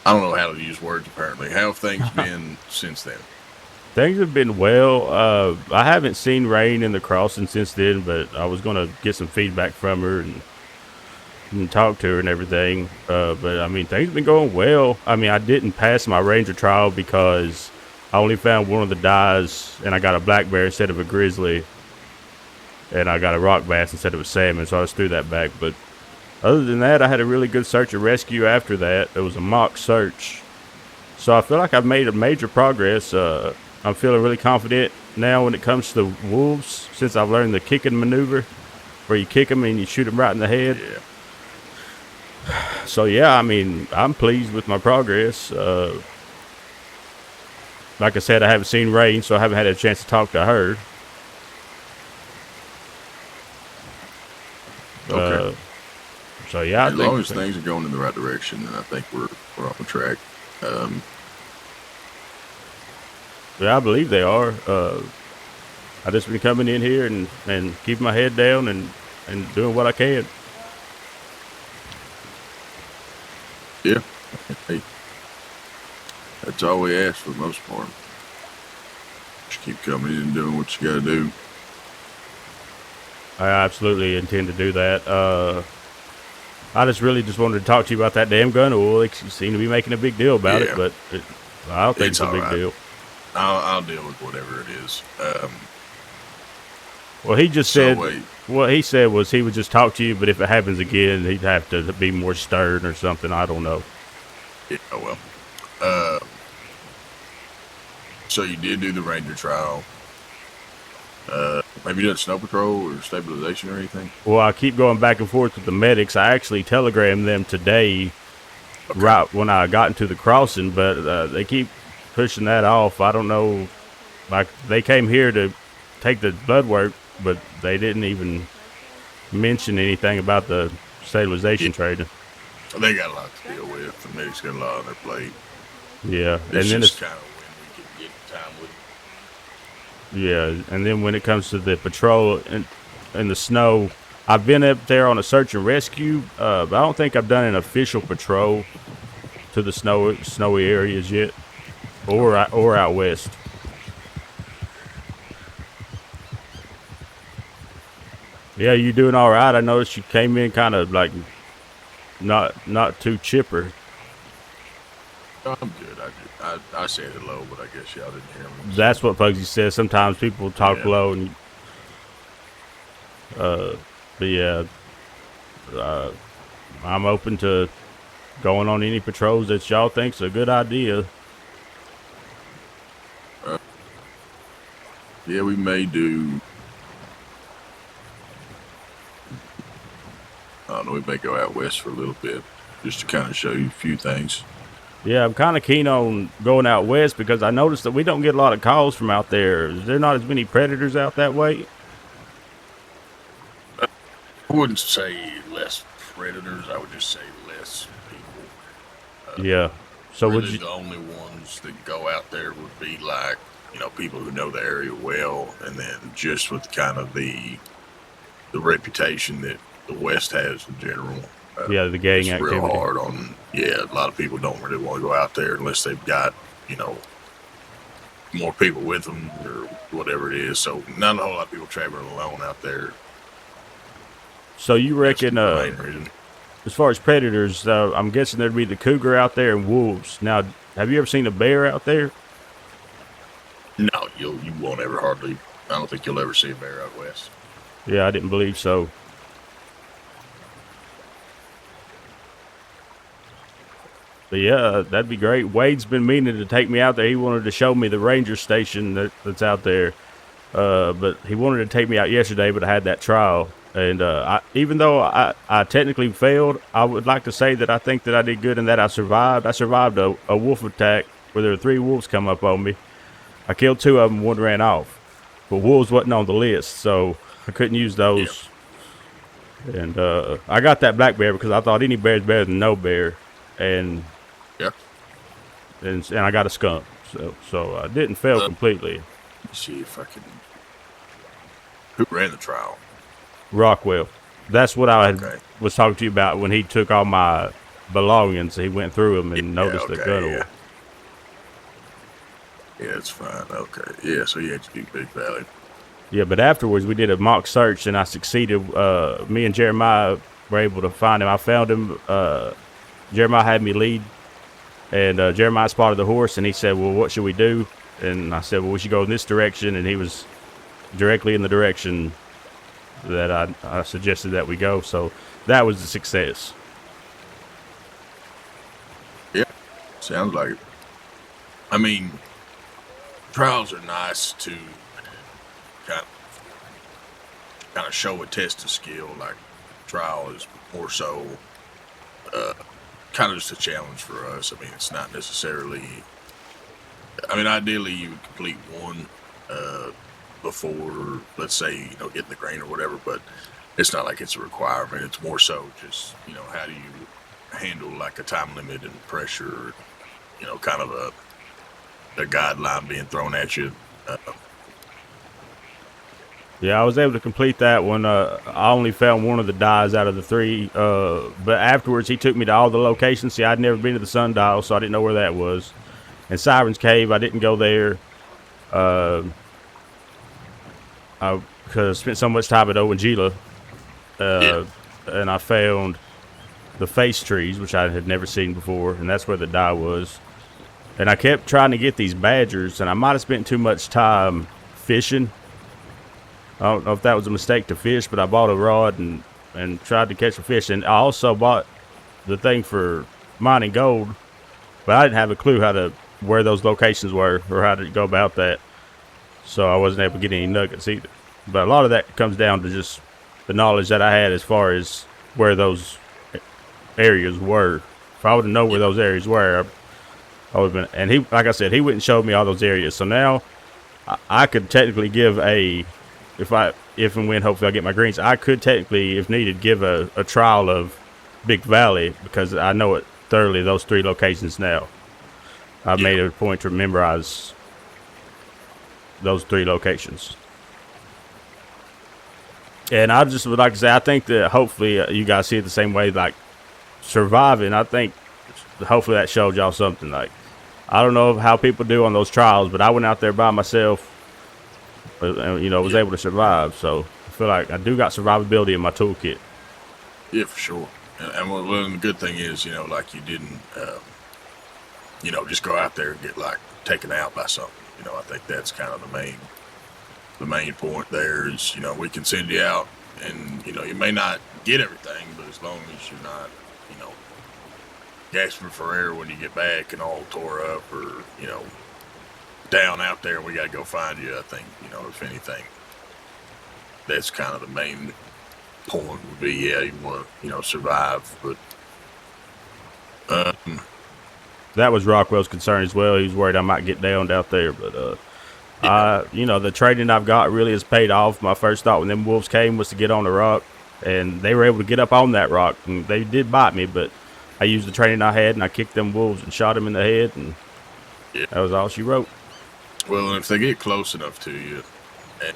I don't know how to use words, apparently. How have things been since then? Things have been well. I haven't seen Rain in the crossing since then, but I was going to get some feedback from her and talk to her and everything. But, I mean, things have been going well. I mean, I didn't pass my ranger trial because I only found one of the dyes, and I got a black bear instead of a grizzly, and I got a rock bass instead of a salmon, so I just threw that back. But other than that, I had a really good search and rescue after that. It was a mock search. So I feel like I've made a major progress. I'm feeling really confident now when it comes to the wolves, since I've learned the kicking maneuver, where you kick them and you shoot them right in the head. Yeah. So, yeah, I mean, I'm pleased with my progress. Like I said, I haven't seen Rain, so I haven't had a chance to talk to her. Okay. So, yeah, as long as things are going in the right direction, then I think we're on the track. Yeah, I believe they are. I just been coming in here and keeping my head down and doing what I can. Yeah. Hey, that's all we ask for the most part. Just keep coming in and doing what you got to do. I absolutely intend to do that. I just really just wanted to talk to you about that damn gun oil. You seem to be making a big deal about it, but I don't think it's a big deal. I'll deal with whatever it is. Well, he just said what he said was he would just talk to you, but if it happens again, he'd have to be more stern or something. I don't know. Yeah, well. So you did do the Ranger trial. Have you done snow patrol or stabilization or anything? Well, I keep going back and forth with the medics. I actually telegrammed them today, right when I got into the crossing, but they keep pushing that off. I don't know. Like, they came here to take the blood work, but they didn't even mention anything about the stabilization training. They got a lot to deal with. The medics got a lot on their plate. Yeah, It's and then just kind of when we can get time with. Yeah, and then when it comes to the patrol in the snow, I've been up there on a search and rescue, but I don't think I've done an official patrol to the snowy areas yet, or out west. Yeah, you doing all right? I noticed you came in kind of like not too chipper. I'm good. I said hello, but I guess y'all didn't hear me. That's what Pugsy says. Sometimes people talk low, and but yeah, I'm open to going on any patrols that y'all think's a good idea. Yeah, we may do. I don't know. We may go out west for a little bit, just to kind of show you a few things. Yeah, I'm kind of keen on going out west because I noticed that we don't get a lot of calls from out there. Is there not as many predators out that way? I wouldn't say less predators. I would just say less people. Yeah. So really would you? The only ones that go out there would be like, people who know the area well, and then just with kind of the reputation that the West has in general. Yeah, the gang it's activity. Real hard on. Yeah, a lot of people don't really want to go out there unless they've got more people with them or whatever it is. So not a whole lot of people traveling alone out there. So you reckon? That's the main reason. As far as predators, I'm guessing there'd be the cougar out there and wolves. Now, have you ever seen a bear out there? No, you won't ever hardly. I don't think you'll ever see a bear out west. Yeah, I didn't believe so. But yeah, that'd be great. Wade's been meaning to take me out there. He wanted to show me the ranger station that's out there. But he wanted to take me out yesterday, but I had that trial. And even though I technically failed, I would like to say that I think that I did good and that I survived. I survived a wolf attack where there were 3 wolves come up on me. I killed 2 of them, 1 ran off. But wolves wasn't on the list, so I couldn't use those. Yeah. And I got that black bear because I thought any bear is better than no bear. And and I got a skunk. So I didn't fail completely. Let's see if I can. Who ran the trial? Rockwell. That's what I was talking to you about when he took all my belongings. He went through them and noticed the gun oil. Yeah, it's fine. Okay. Yeah, so you had to do Big Valley. Yeah, but afterwards we did a mock search and I succeeded. Me and Jeremiah were able to find him. I found him. Jeremiah had me lead. And Jeremiah spotted the horse and he said, well, what should we do? And I said, well, we should go in this direction. And he was directly in the direction that I suggested that we go. So that was a success. Yeah, sounds like it. I mean, trials are nice to kind of show a test of skill. Like, trial is more so kind of just a challenge for us. I mean, it's not necessarily. I mean, ideally, you would complete one before, let's say, getting the grain or whatever. But it's not like it's a requirement. It's more so just, how do you handle like a time limit and pressure? Kind of a guideline being thrown at you. Yeah, I was able to complete that one. I only found one of the dyes out of the 3. But afterwards, he took me to all the locations. See, I'd never been to the Sundial, so I didn't know where that was. And Siren's Cave, I didn't go there. I because spent so much time at Owangila. And I found the face trees, which I had never seen before, and that's where the dye was. And I kept trying to get these badgers, and I might have spent too much time fishing. I don't know if that was a mistake to fish, but I bought a rod and tried to catch a fish. And I also bought the thing for mining gold, but I didn't have a clue where those locations were or how to go about that. So I wasn't able to get any nuggets either. But a lot of that comes down to just the knowledge that I had as far as where those areas were. If I would have known where those areas were, I would have been. And he, like I said, he went and showed me all those areas. So now I could technically give if and when hopefully I get my greens, I could technically, if needed, give a trial of Big Valley because I know it thoroughly, those 3 locations now. I've made it a point to memorize those 3 locations. And I just would like to say, I think that hopefully you guys see it the same way, like surviving. I think hopefully that showed y'all something. Like, I don't know how people do on those trials, but I went out there by myself, was able to survive. So I feel like I do got survivability in my toolkit. Yeah, for sure. And well, the good thing is, like you didn't, just go out there and get like taken out by something. I think that's kind of the main point there is, we can send you out and, you may not get everything, but as long as you're not, gasping for air when you get back and all tore up or, down out there and we got to go find you, I think, if anything, that's kind of the main point would be, you want to, survive, but, that was Rockwell's concern as well. He was worried I might get downed out there, but, the training I've got really has paid off. My first thought when them wolves came was to get on the rock, and they were able to get up on that rock, and they did bite me, but I used the training I had, and I kicked them wolves and shot them in the head, and that was all she wrote. Well, and if they get close enough to you, and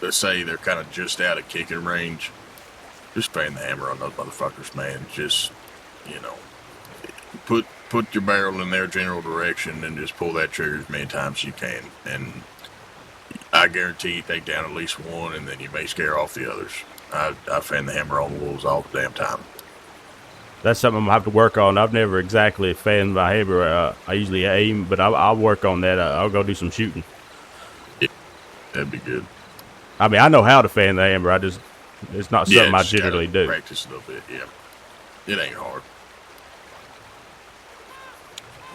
let's say they're kind of just out of kicking range, just fan the hammer on those motherfuckers, man. Just, put your barrel in their general direction and just pull that trigger as many times as you can. And I guarantee you take down at least one, and then you may scare off the others. I fan the hammer on the wolves all the damn time. That's something I'm going to have to work on. I've never exactly fanned my hammer. I usually aim, but I'll work on that. I'll go do some shooting. Yeah, that'd be good. I mean, I know how to fan the hammer. It's not something I generally do. Practice a little bit, yeah. It ain't hard.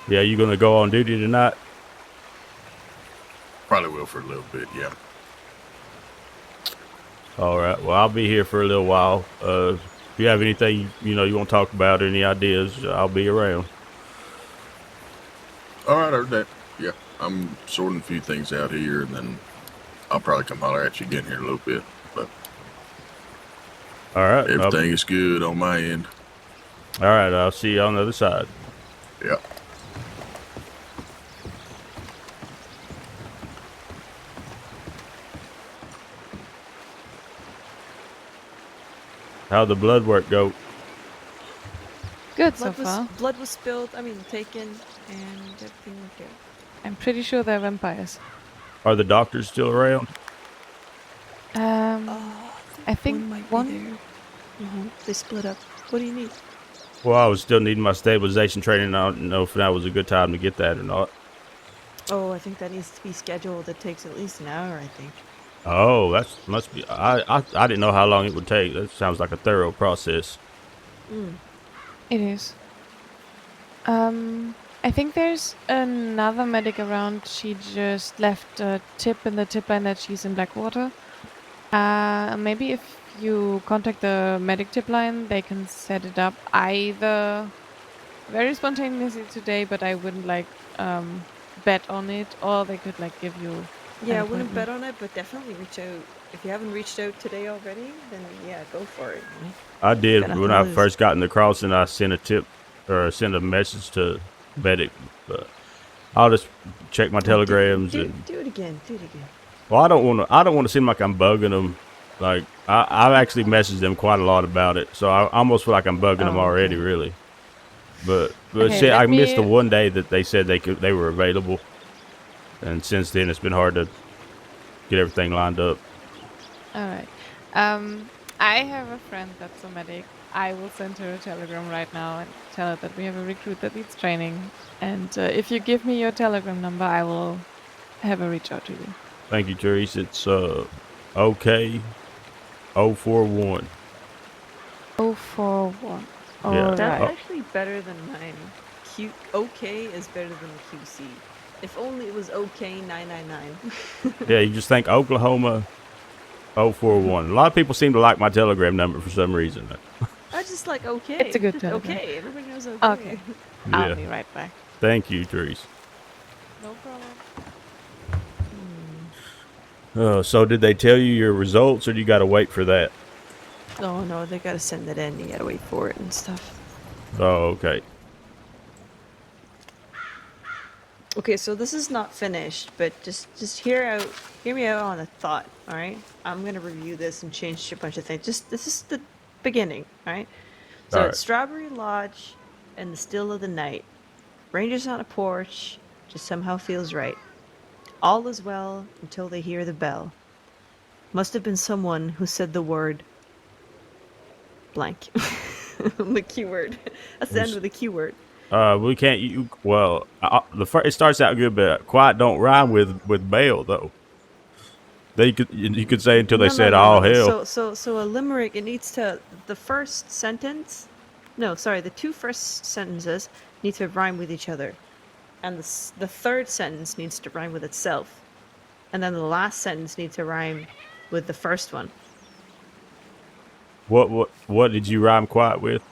Yeah, you going to go on duty tonight? Probably will for a little bit, yeah. All right. Well, I'll be here for a little while. If you have anything, you want to talk about, any ideas, I'll be around. All right, I heard that. Yeah, I'm sorting a few things out here, and then I'll probably come holler at you again here in a little bit. But all right. Everything is good on my end. All right. I'll see you on the other side. Yeah. How'd the blood work go? Good so far. Blood was spilled, taken, and everything went good. I'm pretty sure they're vampires. Are the doctors still around? I think one. They split up. What do you need? Well, I was still needing my stabilization training. I don't know if that was a good time to get that or not. Oh, I think that needs to be scheduled. It takes at least an hour, I think. Oh, that must be. I didn't know how long it would take. That sounds like a thorough process. It is. I think there's another medic around. She just left a tip in the tip line that she's in Blackwater. Maybe if you contact the medic tip line, they can set it up either very spontaneously today, but I wouldn't bet on it, or they could give you. Yeah, I wouldn't bet on it, but definitely reach out. If you haven't reached out today already, then yeah, go for it. I did when I first got in the crossing. I sent a tip or sent a message to medic, but I'll just check my telegrams. Do it again. Well, I don't want to seem like I'm bugging them. Like I've actually messaged them quite a lot about it, so I almost feel like I'm bugging them Oh, already, okay. really. But Okay, shit, I let missed the me. one day that they said they were available, and since then it's been hard to get everything lined up. All right. Um, I have a friend that's a medic. I will send her a telegram right now and tell her that we have a recruit that needs training. And if you give me your telegram number, I will have her reach out to you. Thank you, Therese. It's OK 041. 041. Yeah. All That's right. actually better than mine. OK is better than QC. If only it was OK 999. Yeah, you just think Oklahoma 041. A lot of people seem to like my telegram number for some reason. I just like OK. It's a good Just telegram. OK. Everybody knows OK. Okay. I'll Yeah. be right back. Thank you, Therese. No problem. So did they tell you your results, or do you got to wait for that? Oh no, they gotta send it in. You gotta wait for it and stuff. Oh, okay. Okay, so this is not finished, but just hear me out on a thought. All right, I'm gonna review this and change a bunch of things. This is the beginning. All right. So All right. it's Strawberry Lodge in the still of the night. Rangers on a porch just somehow feels right. All is well until they hear the bell. Must have been someone who said the word blank. The keyword. That's the end of the keyword. We can't. Well, it starts out good, but quiet don't rhyme with bail though. You could say until they said all hell. So a limerick, it needs to, the first sentence, no, sorry, the two first sentences need to rhyme with each other, and the third sentence needs to rhyme with itself, and then the last sentence needs to rhyme with the first one. What did you rhyme quiet with?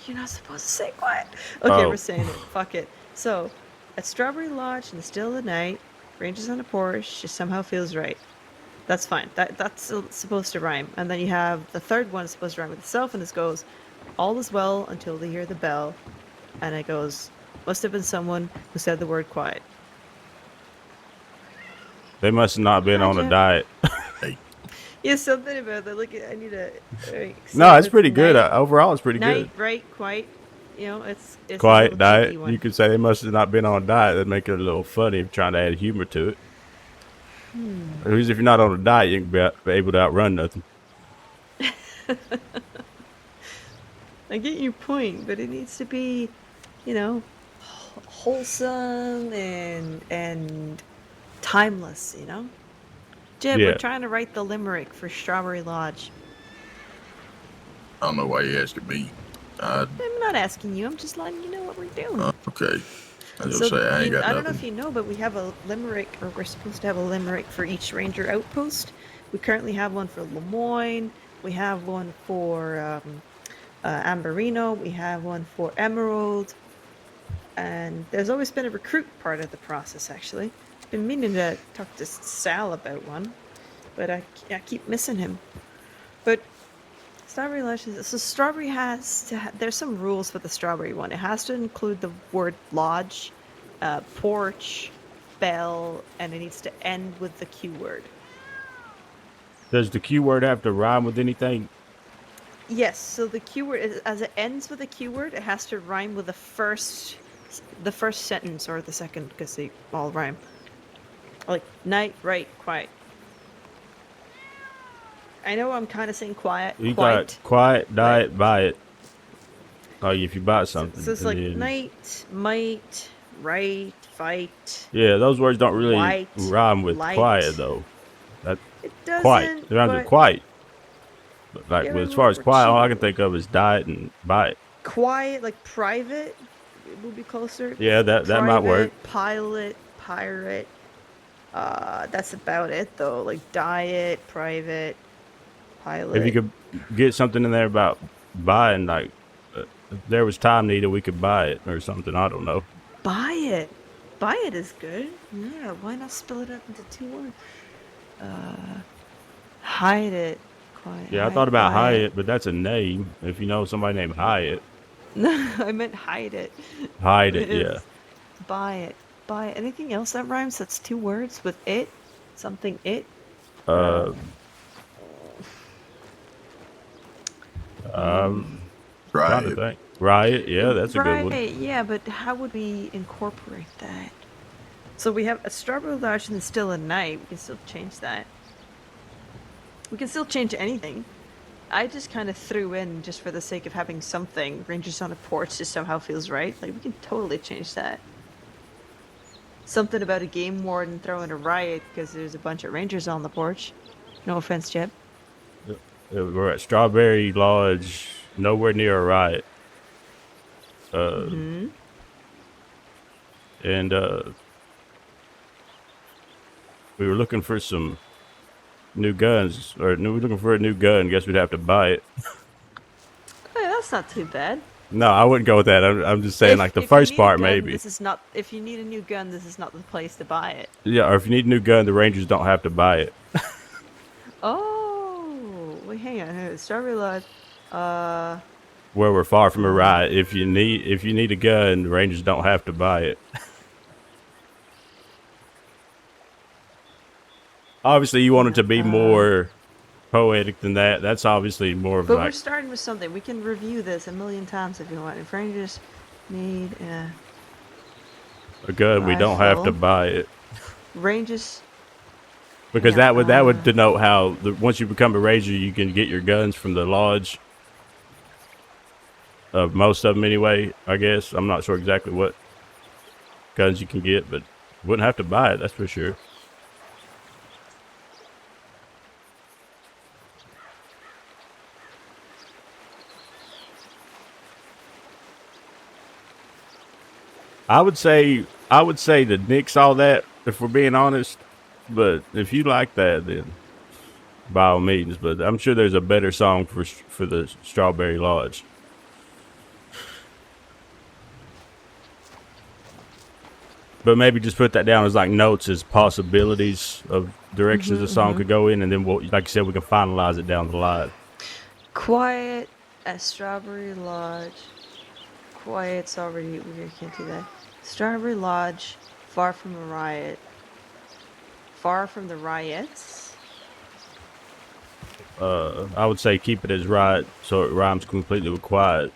You're not supposed to say quiet. Okay, Oh. we're saying it. Fuck it. So, at Strawberry Lodge in the still of the night, Rangers on a porch just somehow feels right. That's fine. That's supposed to rhyme. And then you have the third one supposed to rhyme with itself, and this goes, all is well until they hear the bell. And it goes, must have been someone who said the word quiet. They must have not been on a diet. Yeah, something about that. Look, I need a. No, it's pretty good. Overall, it's pretty night, good. right? Quiet. You know, it's Quiet a diet. one. You could say they must have not been on a diet. That'd make it a little funny, trying to add humor to it. At least if you're not on a diet, you can be able to outrun nothing. I get your point, but it needs to be, you know, wholesome and timeless. You know. Jeb, Yeah. we're trying to write the limerick for Strawberry Lodge. I don't know why you're asking me. I'm not asking you. I'm just letting you know what we're doing. Okay. I was So gonna say I ain't got I don't know nothing. if you know, but we have a limerick, or we're supposed to have a limerick for each ranger outpost. We currently have one for Lemoyne. We have one for Amberino. We have one for Emerald. And there's always been a recruit part of the process, actually. Been meaning to talk to Sal about one, but I keep missing him. But Strawberry Lodge, so Strawberry has to, there's some rules for the Strawberry one. It has to include the word lodge, porch, bell, and it needs to end with the Q word. Does the Q word have to rhyme with anything? Yes, so the Q word, as it ends with a Q word, it has to rhyme with the first sentence or the second, because they all rhyme. Like night, right, quiet. I know I'm kind of saying quiet. You quiet. got quiet, diet, buy it. Like if you buy something. So it's like then- night, might, right, fight. Yeah, those words don't really White, rhyme with light. quiet though. That It doesn't. quiet. They rhyme with but quiet. But like Yeah, as far as we're quiet, all I cheating. can think of is diet and buy it. quiet, like private, it would be closer. Yeah, that might work. Private, pilot, pirate. That's about it though. Like diet, private, pilot. If you could get something in there about buying, like if there was time needed, we could buy it or something. I don't know. buy it. Buy it is good. Yeah, why not split it up into two words? Hide it. Quiet. Yeah, I thought about buy it. Hyatt, but that's a name. If you know somebody named Hyatt, No, I meant hide it. hide it. It Yeah. is buy it. Buy it. Anything else that rhymes that's two words with it? Something it. Um, trying to Right. think. Riot, yeah, that's a good one. Right, yeah, but how would we incorporate that? So we have a strawberry large and still a night. We can still change that. We can still change anything. I just kind of threw in, just for the sake of having something, Rangers on a porch just somehow feels right. Like, we can totally change that. Something about a game warden throwing a riot because there's a bunch of Rangers on the porch. No offense, Jeb. We're at Strawberry Lodge, nowhere near a riot. Mm-hmm. And we were looking for some new guns, or we were looking for a new gun. Guess we'd have to buy it. Hey, that's not too bad. No, I wouldn't go with that. I'm just saying, like, the if you first need a part, gun, maybe. This is not. If you need a new gun, this is not the place to buy it. Yeah, or if you need a new gun, the Rangers don't have to buy it. Oh, wait, hang on. Hang on. Strawberry Lodge. Where we're far from a riot. If you need a gun, the Rangers don't have to buy it. Obviously, you want it to be more poetic than that. That's obviously more of But like we're starting with something. We can review this a million times if you want. If Rangers need a gun. We don't have to rifle. buy it. Ranges. Because Yeah, that would denote how once you become a Ranger, you can get your guns from the lodge. Most of them anyway, I guess. I'm not sure exactly what guns you can get, but you wouldn't have to buy it, that's for sure. I would say to nix all that, if we're being honest. But if you like that, then by all means. But I'm sure there's a better song for the Strawberry Lodge. But maybe just put that down as like notes, as possibilities of directions the song could go in, and then we'll, like you said, we can finalize it down the line. Quiet at Strawberry Lodge. Quiet's already. We can't do that. Strawberry Lodge. Far from a riot. Far from the riots. I would say keep it as right, so it rhymes completely with quiet.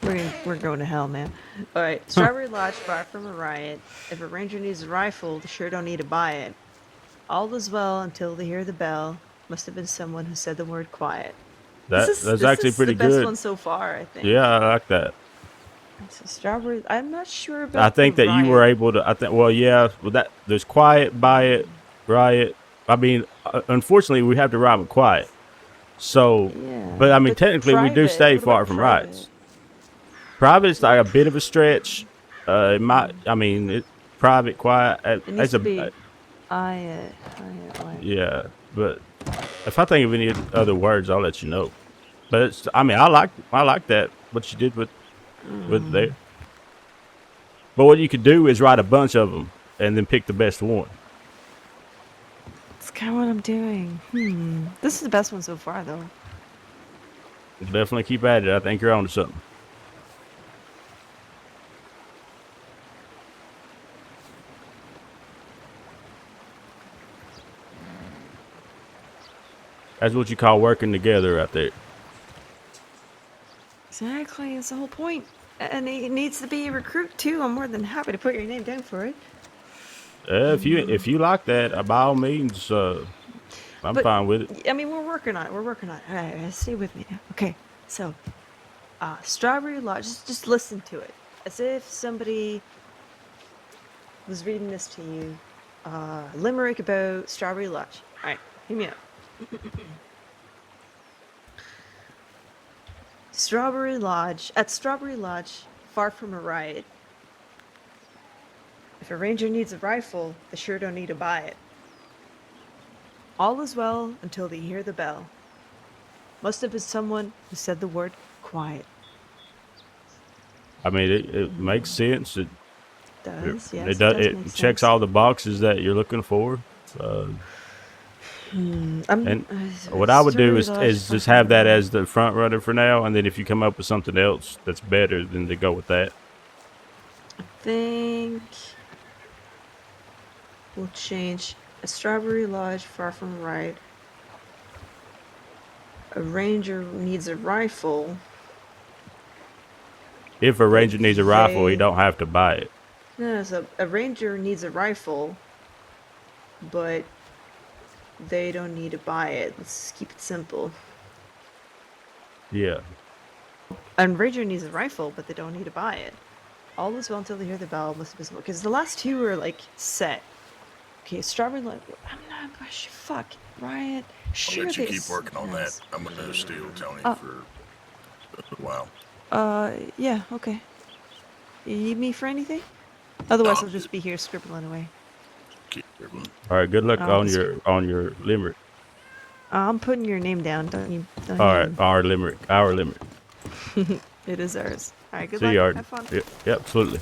We're going to hell, man. All right, Strawberry Lodge, far from a riot. If a ranger needs a rifle, they sure don't need to buy it. All is well until they hear the bell. Must have been someone who said the word quiet. That's actually pretty good. This is the best good. one so far, I think. Yeah, I like that. So Strawberry. I'm not sure about. I think that you were able to. I think. Well, yeah. Well, that there's quiet, buy it, riot. I mean, unfortunately, we have to rhyme with quiet. So, Yeah, but I mean, technically, we do private, stay what far about from private? riots. Private is like a bit of a stretch. It might. I mean, private, quiet. It needs to be. Yeah, but if I think of any other words, I'll let you know. But it's. I mean, I like that. What you did with there. But what you could do is write a bunch of them and then pick the best one. That's kind of what I'm doing. This is the best one so far, though. Definitely keep at it. I think you're on to something. That's what you call working together out there. Exactly, that's the whole point. And it needs to be a recruit too. I'm more than happy to put your name down for it. If you like that, by all means, I'm fine with it. I mean, we're working on it. All right, stay with me now. Okay, so Strawberry Lodge. Just listen to it, as if somebody was reading this to you. Limerick about Strawberry Lodge. All right, hear me out. Strawberry Lodge. At Strawberry Lodge, far from a riot. If a ranger needs a rifle, they sure don't need to buy it. All is well until they hear the bell. Must have been someone who said the word quiet. I mean, it makes sense. It does, yes. It does. It checks all the boxes that you're looking for. And what I would do is just have that as the front runner for now, and then if you come up with something else that's better, then to go with that. I think We'll change a strawberry lodge far from right. A ranger needs a rifle. If a ranger needs a rifle, he they- don't have to buy it. No, so a ranger needs a rifle, but they don't need to buy it. Let's keep it simple. Yeah. A ranger needs a rifle, but they don't need to buy it. All is well until they hear the bell. Must be because the last two were like set. Okay, strawberry. I'm not. Gosh, fuck, Riot. I'll Sure, let you they keep working on that. yes. I'm gonna steal Tony Oh. for a while. Yeah, okay. You need me for anything? Otherwise, No. I'll just be here scribbling away. Keep everyone. All right. Good luck Oh, on this- your limerick. I'm putting your name down. Don't you? Don't All even- right. Our limerick. Our limerick. It is ours. All right. Good See luck. you, Arden. Have fun. Yeah, absolutely.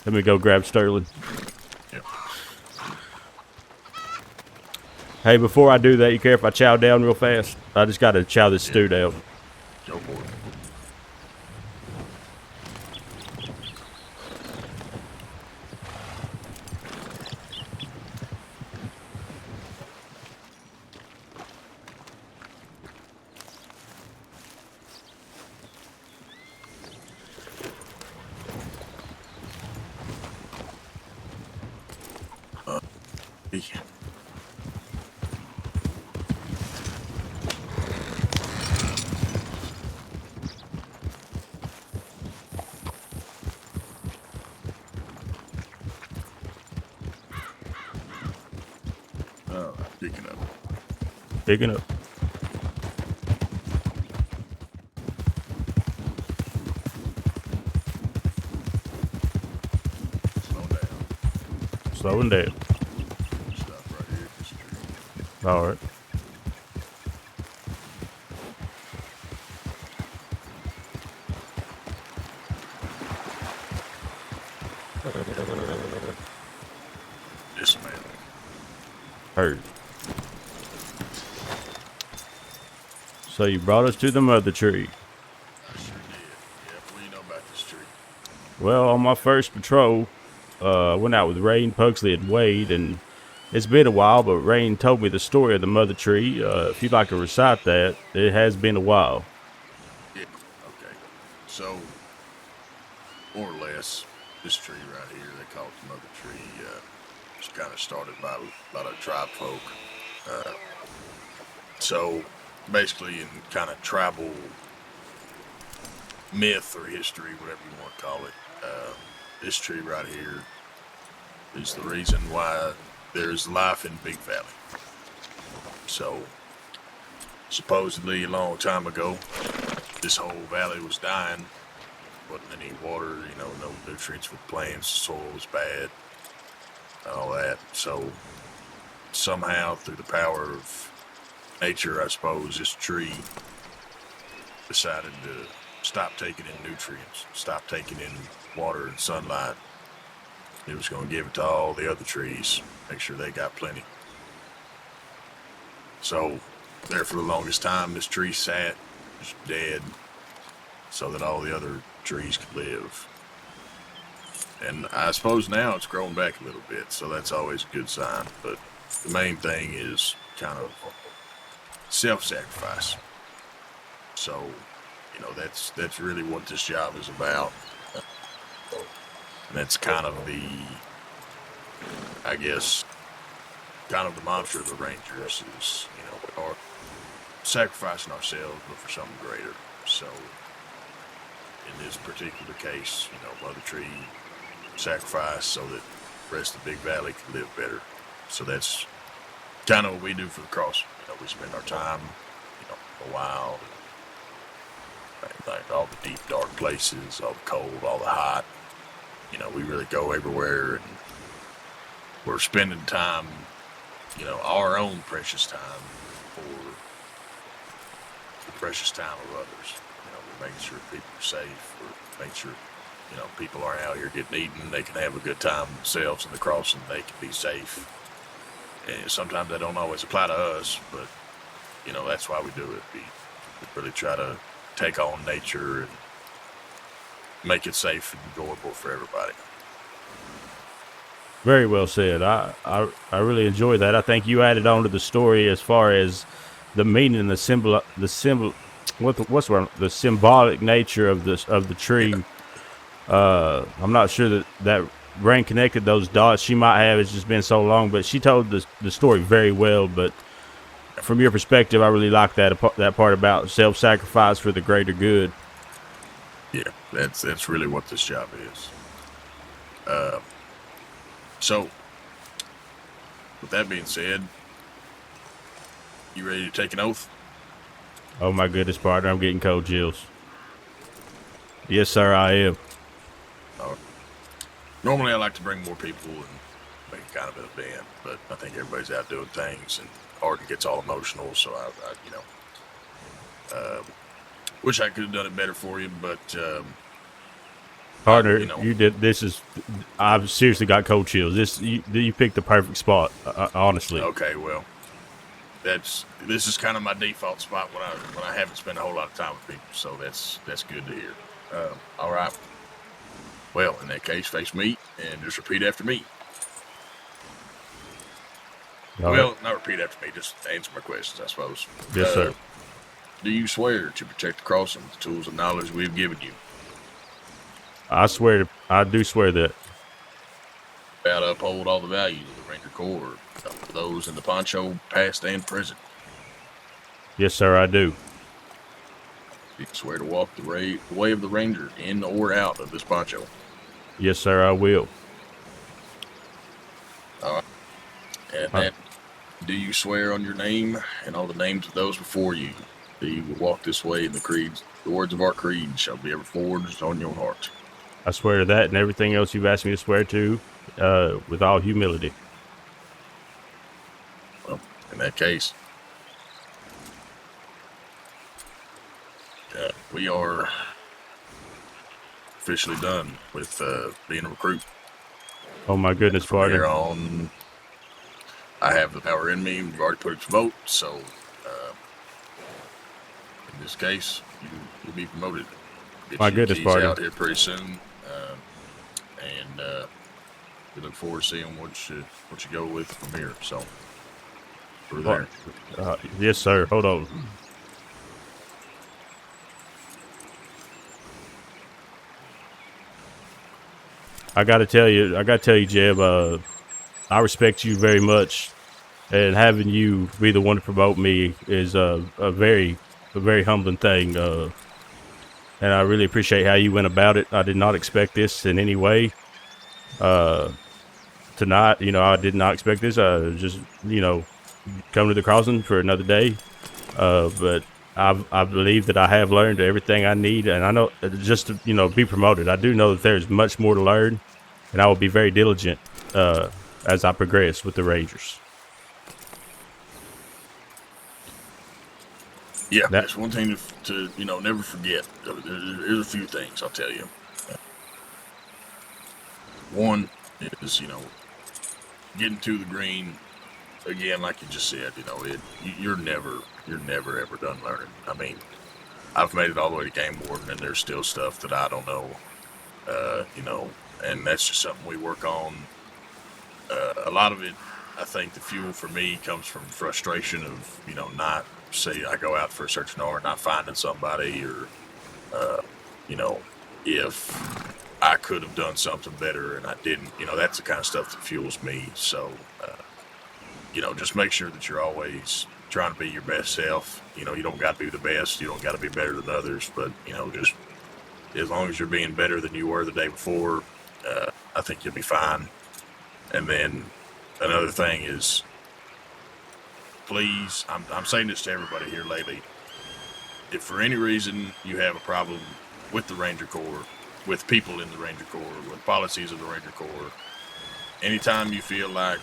Let me go grab Sterling. Yep. Hey, before I do that, you care if I chow down real fast? I just got to chow this stew down. Go for it. Yeah. Picking up. Picking up. Slow down. Slowing down. Stop right here at this tree. All right. Dismount. Heard. So you brought us to the mother tree. I sure did. Yeah, what do you know about this tree? Well, on my first patrol, I went out with Rain, Pugsley, and Wade, and it's been a while, but Rain told me the story of the mother tree. If you'd like to recite that, it has been a while. Yeah. Okay. So, more or less, this tree right here, they call it the mother tree, was kind of started by a lot of tribe folk. So, basically, in kind of tribal myth or history, whatever you want to call it, this tree right here is the reason why there's life in Big Valley. So, supposedly a long time ago, this whole valley was dying. Wasn't any water, no nutrients for plants, soil was bad, all that. So, somehow, through the power of nature, I suppose, this tree decided to stop taking in nutrients, stop taking in water and sunlight. It was going to give it to all the other trees, make sure they got plenty. So, there for the longest time, this tree sat just dead so that all the other trees could live. And I suppose now it's grown back a little bit, so that's always a good sign. But the main thing is kind of self-sacrifice. So, that's really what this job is about. And that's kind of the, I guess, kind of the mantra of the Rangers is, we are sacrificing ourselves, but for something greater. So, in this particular case, Mother Tree sacrifice so that the rest of the Big Valley can live better. So that's kind of what we do for the crossing. We spend our time, in the wild, like all the deep, dark places, all the cold, all the hot. We really go everywhere, and we're spending time, our own precious time for the precious time of others. We're making sure people are safe. We're making sure, people aren't out here getting eaten. They can have a good time themselves in the crossing. They can be safe. And sometimes that don't always apply to us, but, that's why we do it. We really try to take on nature and make it safe and enjoyable for everybody. Very well said. I really enjoy that. I think you added on to the story as far as the meaning and the symbolic nature of the Yeah. tree. I'm not sure that Rain connected those dots. She might have. It's just been so long, but she told the story very well. But from your perspective, I really like that part about self-sacrifice for the greater good. Yeah, that's really what this job is. So, with that being said, you ready to take an oath? Oh my goodness, partner, I'm getting cold chills. Yes, sir, I am. Normally, I like to bring more people and make kind of an event, but I think everybody's out doing things, and Arden gets all emotional. So wish I could have done it better for you, but Partner, you know, you did. I've seriously got cold chills. You picked the perfect spot. Honestly. okay, well, this is kind of my default spot when I haven't spent a whole lot of time with people, so that's good to hear. All right. Well, in that case, face me and just repeat after me. All Well, right. not repeat after me, just answer my questions, I suppose. Yes, sir. Do you swear to protect the crossing with the tools and knowledge we've given you? I do swear that. Vow to uphold all the values of the Ranger Corps, those in the poncho, past and present. Yes, sir, I do. Do you swear to walk the way of the Ranger in or out of this poncho? Yes, sir, I will. All right. And that, do you swear on your name and all the names of those before you that you will walk this way in the words of our creed shall be ever forged on your heart? I swear to that and everything else you've asked me to swear to, with all humility. Well, in that case, we are officially done with being a recruit. Oh my goodness, From here partner. on, I have the power in me. We've already put it to vote, so in this case, you'll be promoted. Get My your goodness, keys partner. out here pretty soon, and we look forward to seeing what you go with from here. So, we're there. Yes, sir. Hold on. I gotta tell you, Jeb. I respect you very much, and having you be the one to promote me is a very humbling thing. And I really appreciate how you went about it. I did not expect this in any way. Tonight, I did not expect this. Just come to the crossing for another day. But I believe that I have learned everything I need, and I know just to be promoted. I do know that there's much more to learn, and I will be very diligent as I progress with the Rangers. Yeah, that's one thing to never forget. There's a few things I'll tell you. One is getting to the green again, like you just said. You're never ever done learning. I mean, I've made it all the way to game warden, and there's still stuff that I don't know. And that's just something we work on. A lot of it, I think, the fuel for me comes from frustration of not, say I go out for a search and R, not finding somebody, or if I could have done something better and I didn't. That's the kind of stuff that fuels me. So just make sure that you're always trying to be your best self. You don't got to be the best. You don't got to be better than others, but just as long as you're being better than you were the day before, I think you'll be fine. And then another thing is, please, I'm saying this to everybody here lately. If for any reason you have a problem with the Ranger Corps, with people in the Ranger Corps, with policies of the Ranger Corps, anytime you feel like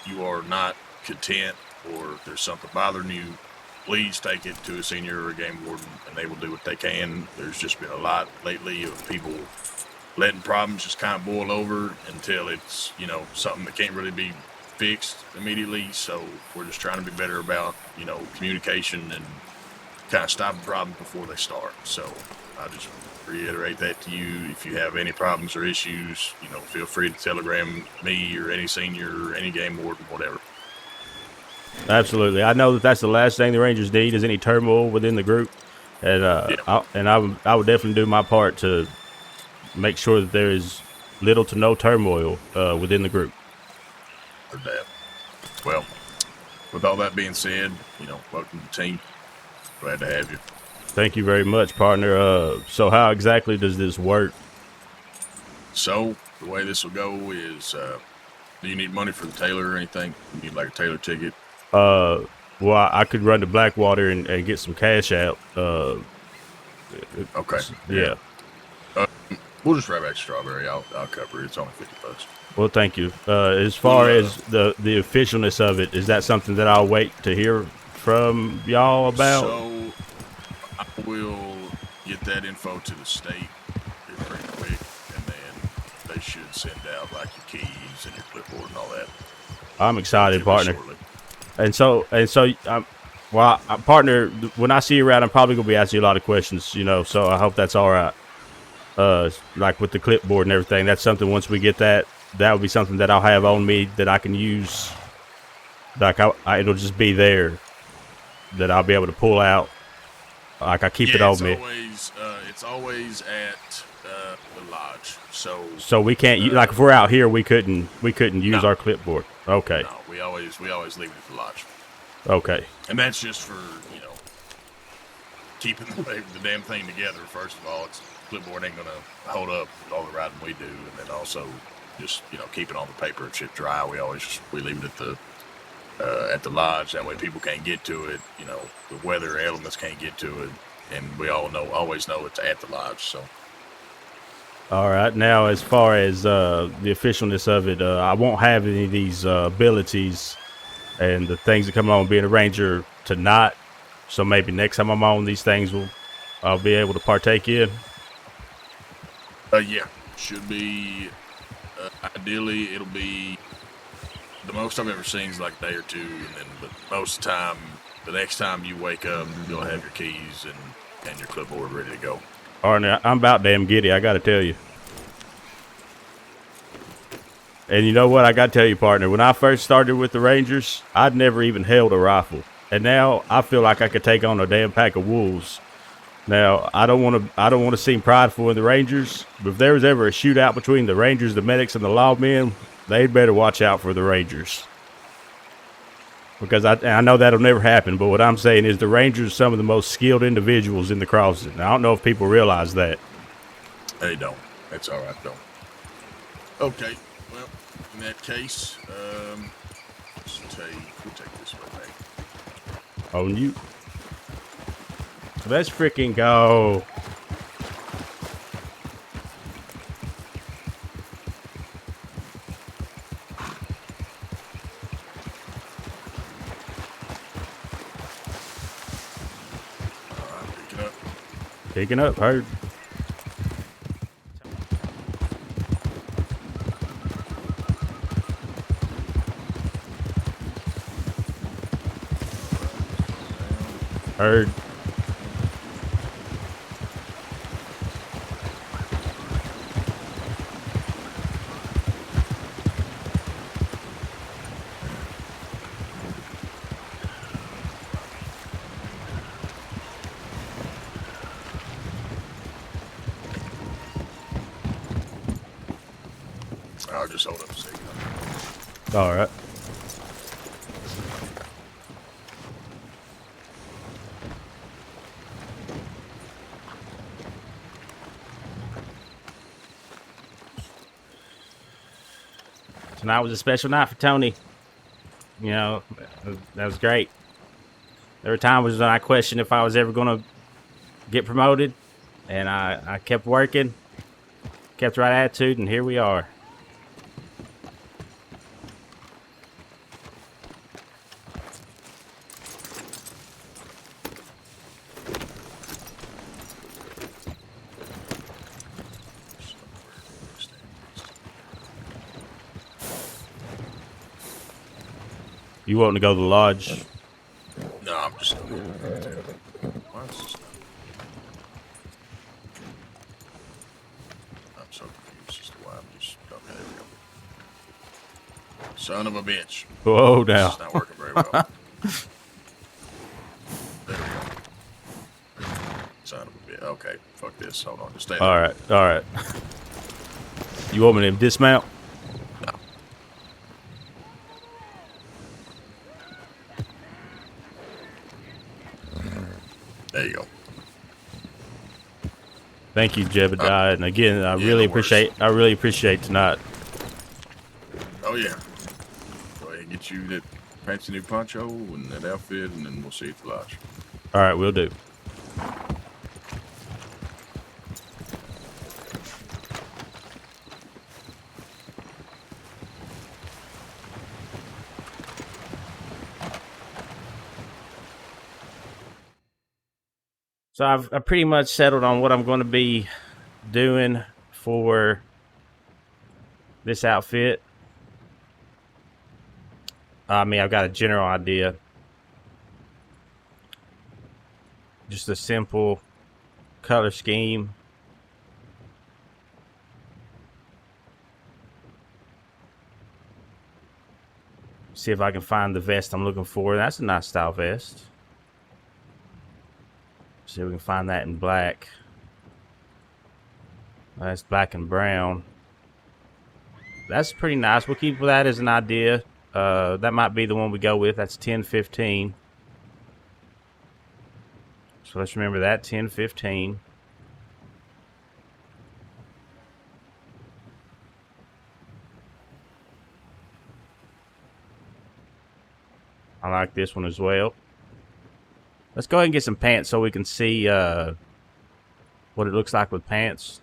you are not content or there's something bothering you, please take it to a senior or a game warden, and they will do what they can. There's just been a lot lately of people letting problems just kind of boil over until it's something that can't really be fixed immediately. So we're just trying to be better about communication and kind of stopping problems before they start. So I just reiterate that to you. If you have any problems or issues, feel free to telegram me or any senior or any game warden, whatever. Absolutely. I know that that's the last thing the Rangers need is any turmoil within the group, and I would definitely do my part to make sure that there is little to no turmoil within the group. For that. Well, with all that being said, welcome to the team. Glad to have you. Thank you very much, partner. So how exactly does this work? So the way this will go is, do you need money for the Taylor or anything? You need like a Taylor ticket? Well, I could run to Blackwater and get some cash out. Okay. Yeah. We'll just write back Strawberry. I'll cover it. It's only $50. Well, thank you. As far as the officialness of it, is that something that I'll wait to hear from y'all about? So I will get that info to the state here pretty quick, and then they should send out like your keys and your clipboard and all that. I'm excited, partner. And so, partner, when I see you around, I'm probably gonna be asking you a lot of questions, So I hope that's all right. Like with the clipboard and everything, that's something. Once we get that would be something that I'll have on me that I can use. Like it'll just be there that I'll be able to pull out. Like I keep it on me. It's always at the lodge. So we can't like if we're out here, we couldn't use our clipboard. Okay. No, we always leave it at the lodge. Okay. And that's just for keeping the damn thing together. First of all, clipboard ain't gonna hold up all the writing we do, and then also just keeping all the paper and shit dry. We leave it at the lodge. That way people can't get to it. The weather elements can't get to it, and we always know it's at the lodge. So. All right. Now, as far as the officialness of it, I won't have any of these abilities and the things that come on being a ranger tonight. So maybe next time I'm on, these things I'll be able to partake in. Yeah, should be. Ideally, it'll be the most I've ever seen is like a day or two, but most of the time, the next time you wake up, you'll have your keys and your clipboard ready to go. Partner, I'm about damn giddy, I gotta tell you. And you know what? I gotta tell you, partner, when I first started with the Rangers, I'd never even held a rifle. And now I feel like I could take on a damn pack of wolves. Now, I don't want to seem prideful in the Rangers, but if there was ever a shootout between the Rangers, the medics, and the lawmen, they'd better watch out for the Rangers. Because I know that'll never happen, but what I'm saying is the Rangers are some of the most skilled individuals in the crossing. I don't know if people realize that. They don't. That's all right, though. Okay, well, in that case, we'll take this one back. On you. Let's freaking go. Picking up, heard. Heard. I'll just hold up a second. All right. Tonight was a special night for Tony. That was great. There were times when I questioned if I was ever going to get promoted, and I kept working, kept the right attitude, and here we are. You wanting to go to the lodge? No, I'm just. Why is this I'm so confused as to why I'm just... Okay, there we go. Son of a bitch. Whoa, This now. is not working very well. There we go. Son of a bitch. Okay, fuck this. Hold on. Just stay there. All right, all right. You want me to dismount? No. There you go. Thank you, Jebediah. And again, I yeah, really no worries. appreciate tonight. Oh, yeah. Go ahead and get you that fancy new poncho and that outfit, and then we'll see you at the lodge. All right, we'll do. So I've pretty much settled on what I'm going to be doing for this outfit. I mean, I've got a general idea. Just a simple color scheme. See if I can find the vest I'm looking for. That's a nice style vest. See if we can find that in black. That's black and brown. That's pretty nice. We'll keep that as an idea. That might be the one we go with. That's 1015. So let's remember that, 1015. I like this one as well. Let's go ahead and get some pants so we can see what it looks like with pants.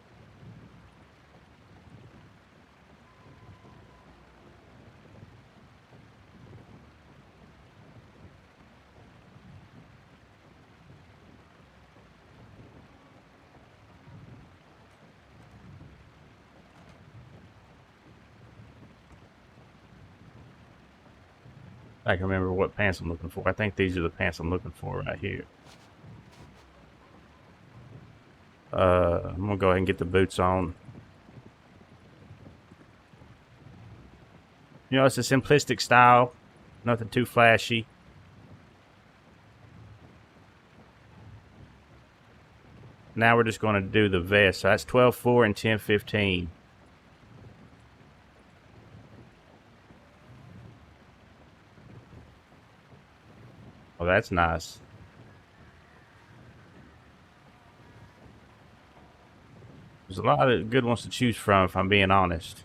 I can remember what pants I'm looking for. I think these are the pants I'm looking for right here. I'm gonna go ahead and get the boots on. You know, it's a simplistic style, nothing too flashy. Now we're just gonna do the vest. So that's 12-4 and 10-15. Oh, that's nice. There's a lot of good ones to choose from, if I'm being honest.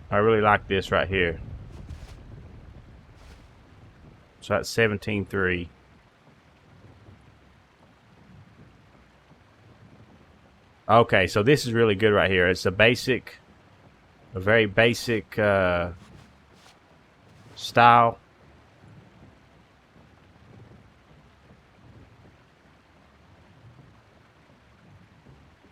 I really like this right here. So that's 17-3. Okay, so this is really good right here. It's a very basic style.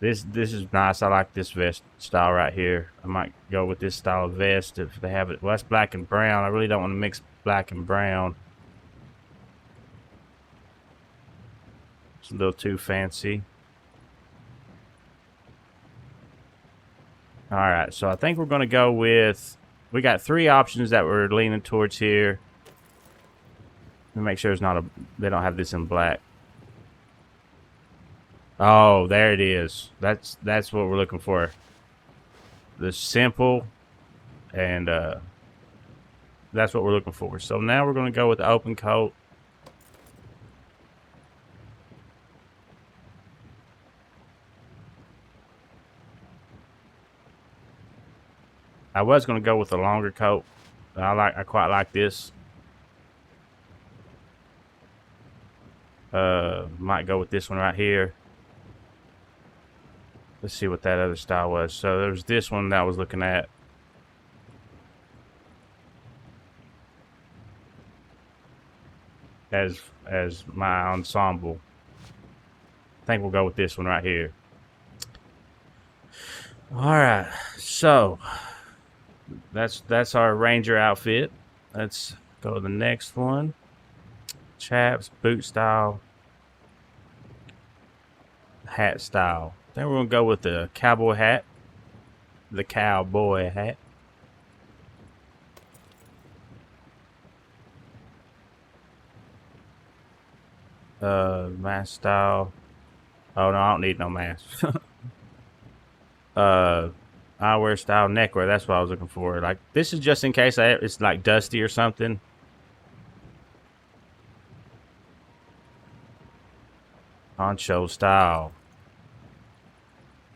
This is nice. I like this vest style right here. I might go with this style of vest if they have it. Well, that's black and brown. I really don't want to mix black and brown. It's a little too fancy. All right, so I think we're going to go with... We got 3 options that we're leaning towards here. Let me make sure it's not a... They don't have this in black. Oh, there it is. That's what we're looking for. The simple, and that's what we're looking for. So now we're going to go with the open coat. I was going to go with the longer coat. I quite like this. Might go with this one right here. Let's see what that other style was. So there was this one that I was looking at. As my ensemble. I think we'll go with this one right here. Alright, so that's our Ranger outfit. Let's go to the next one. Chaps, boot style, hat style. Then we're gonna go with the cowboy hat. The cowboy hat. Mask style. Oh no, I don't need no mask. Eyewear style neckwear. That's what I was looking for. Like this is just in case it's like dusty or something. Poncho style.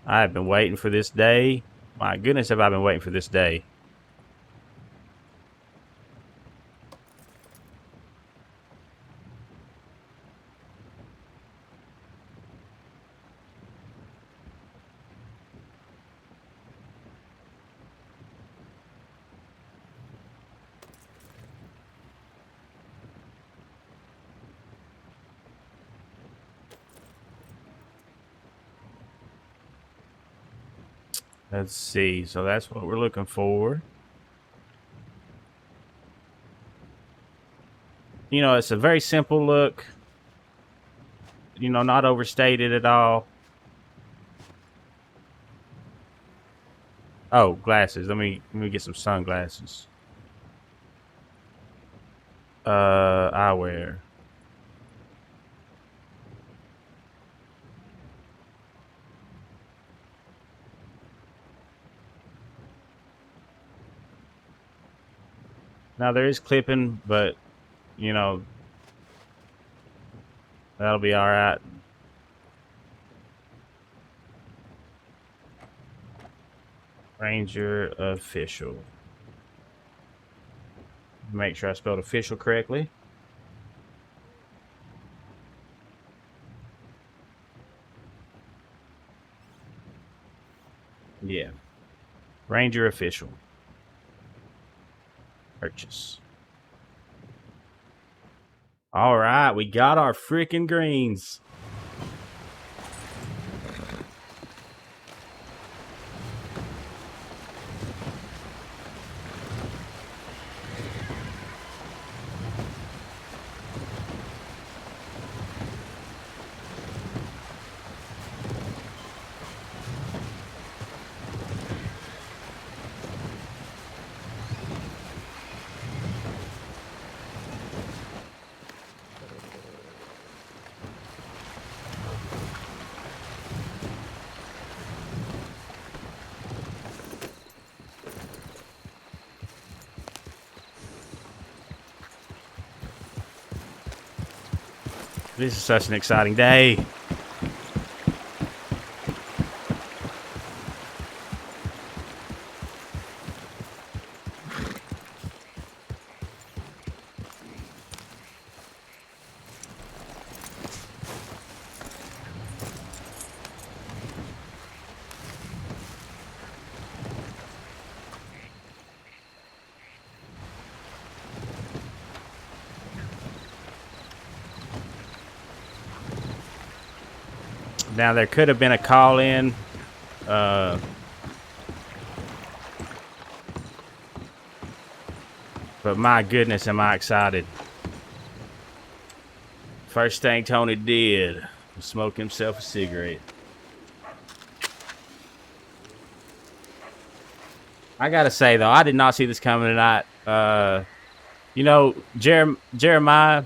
I've been waiting for this day. My goodness, have I been waiting for this day. Let's see. So that's what we're looking for. You know, it's a very simple look. You know, not overstated at all. Oh, glasses. Let me get some sunglasses. Eyewear. Now there is clipping, but you know that'll be all right. Ranger official. Make sure I spelled official correctly. Yeah. Ranger official. Purchase. All right, we got our freaking greens. This is such an exciting day. Now there could have been a call in. But my goodness, am I excited. First thing Tony did was smoke himself a cigarette. I gotta say though, I did not see this coming tonight. You know, Jeremiah,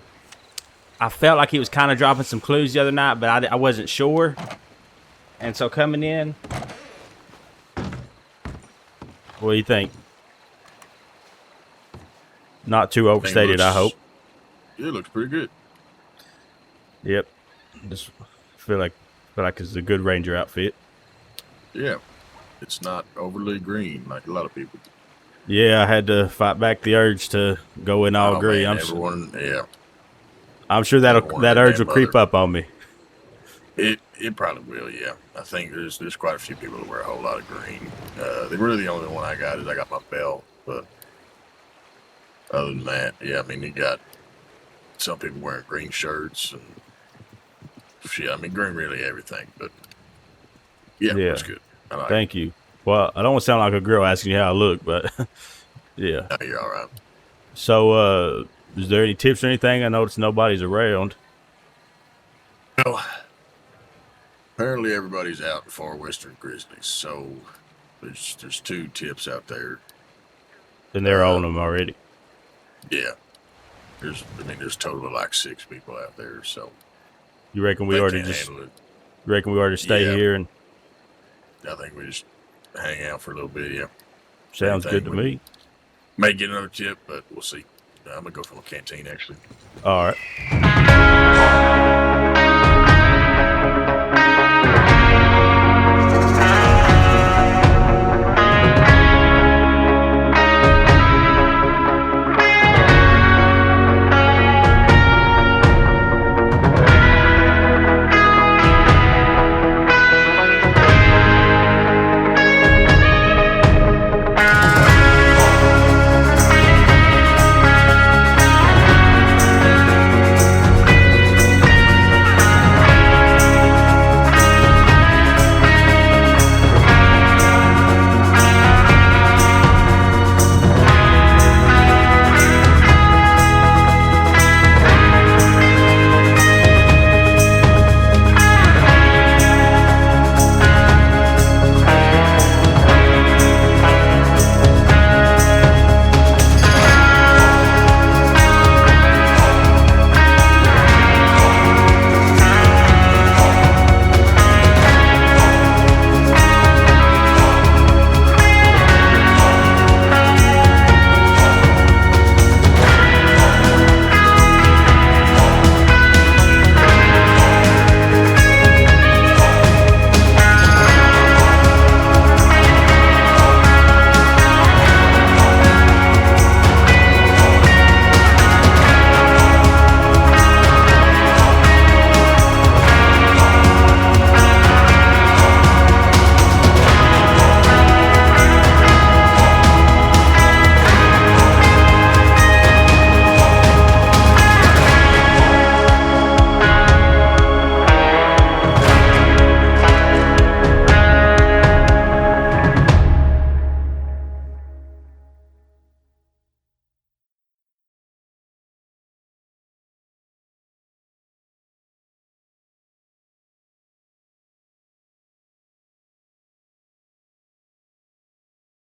I felt like he was kind of dropping some clues the other night, but I wasn't sure. And so coming in, what do you think? Not too overstated, I hope. Yeah, it looks pretty good. Yep. Just feel like it's a good Ranger outfit. Yeah. It's not overly green like a lot of people. Yeah, I had to fight back the urge to go in all green. Man, I'm sure that urge will creep up on me. It probably will, yeah. I think there's quite a few people that wear a whole lot of green. Really the only one I got is I got my belt, but other than that, yeah, I mean you got some people wearing green shirts and shit. I mean green really everything, but yeah. That's good. Thank you. Well, I don't want to sound like a girl asking you how I look, but yeah. No, you're all right. So, is there any tips or anything? I noticed nobody's around. Well, Apparently, everybody's out in far western Grizzlies, so there's 2 tips out there. And they're on them already. Yeah, there's a total of like 6 people out there, so You reckon we they ought to can't just? handle it. You reckon we ought to stay Yeah. here and? I think we just hang out for a little bit. Yeah, Sounds good to me. May get another tip, but we'll see. I'm gonna go for a canteen actually. All right.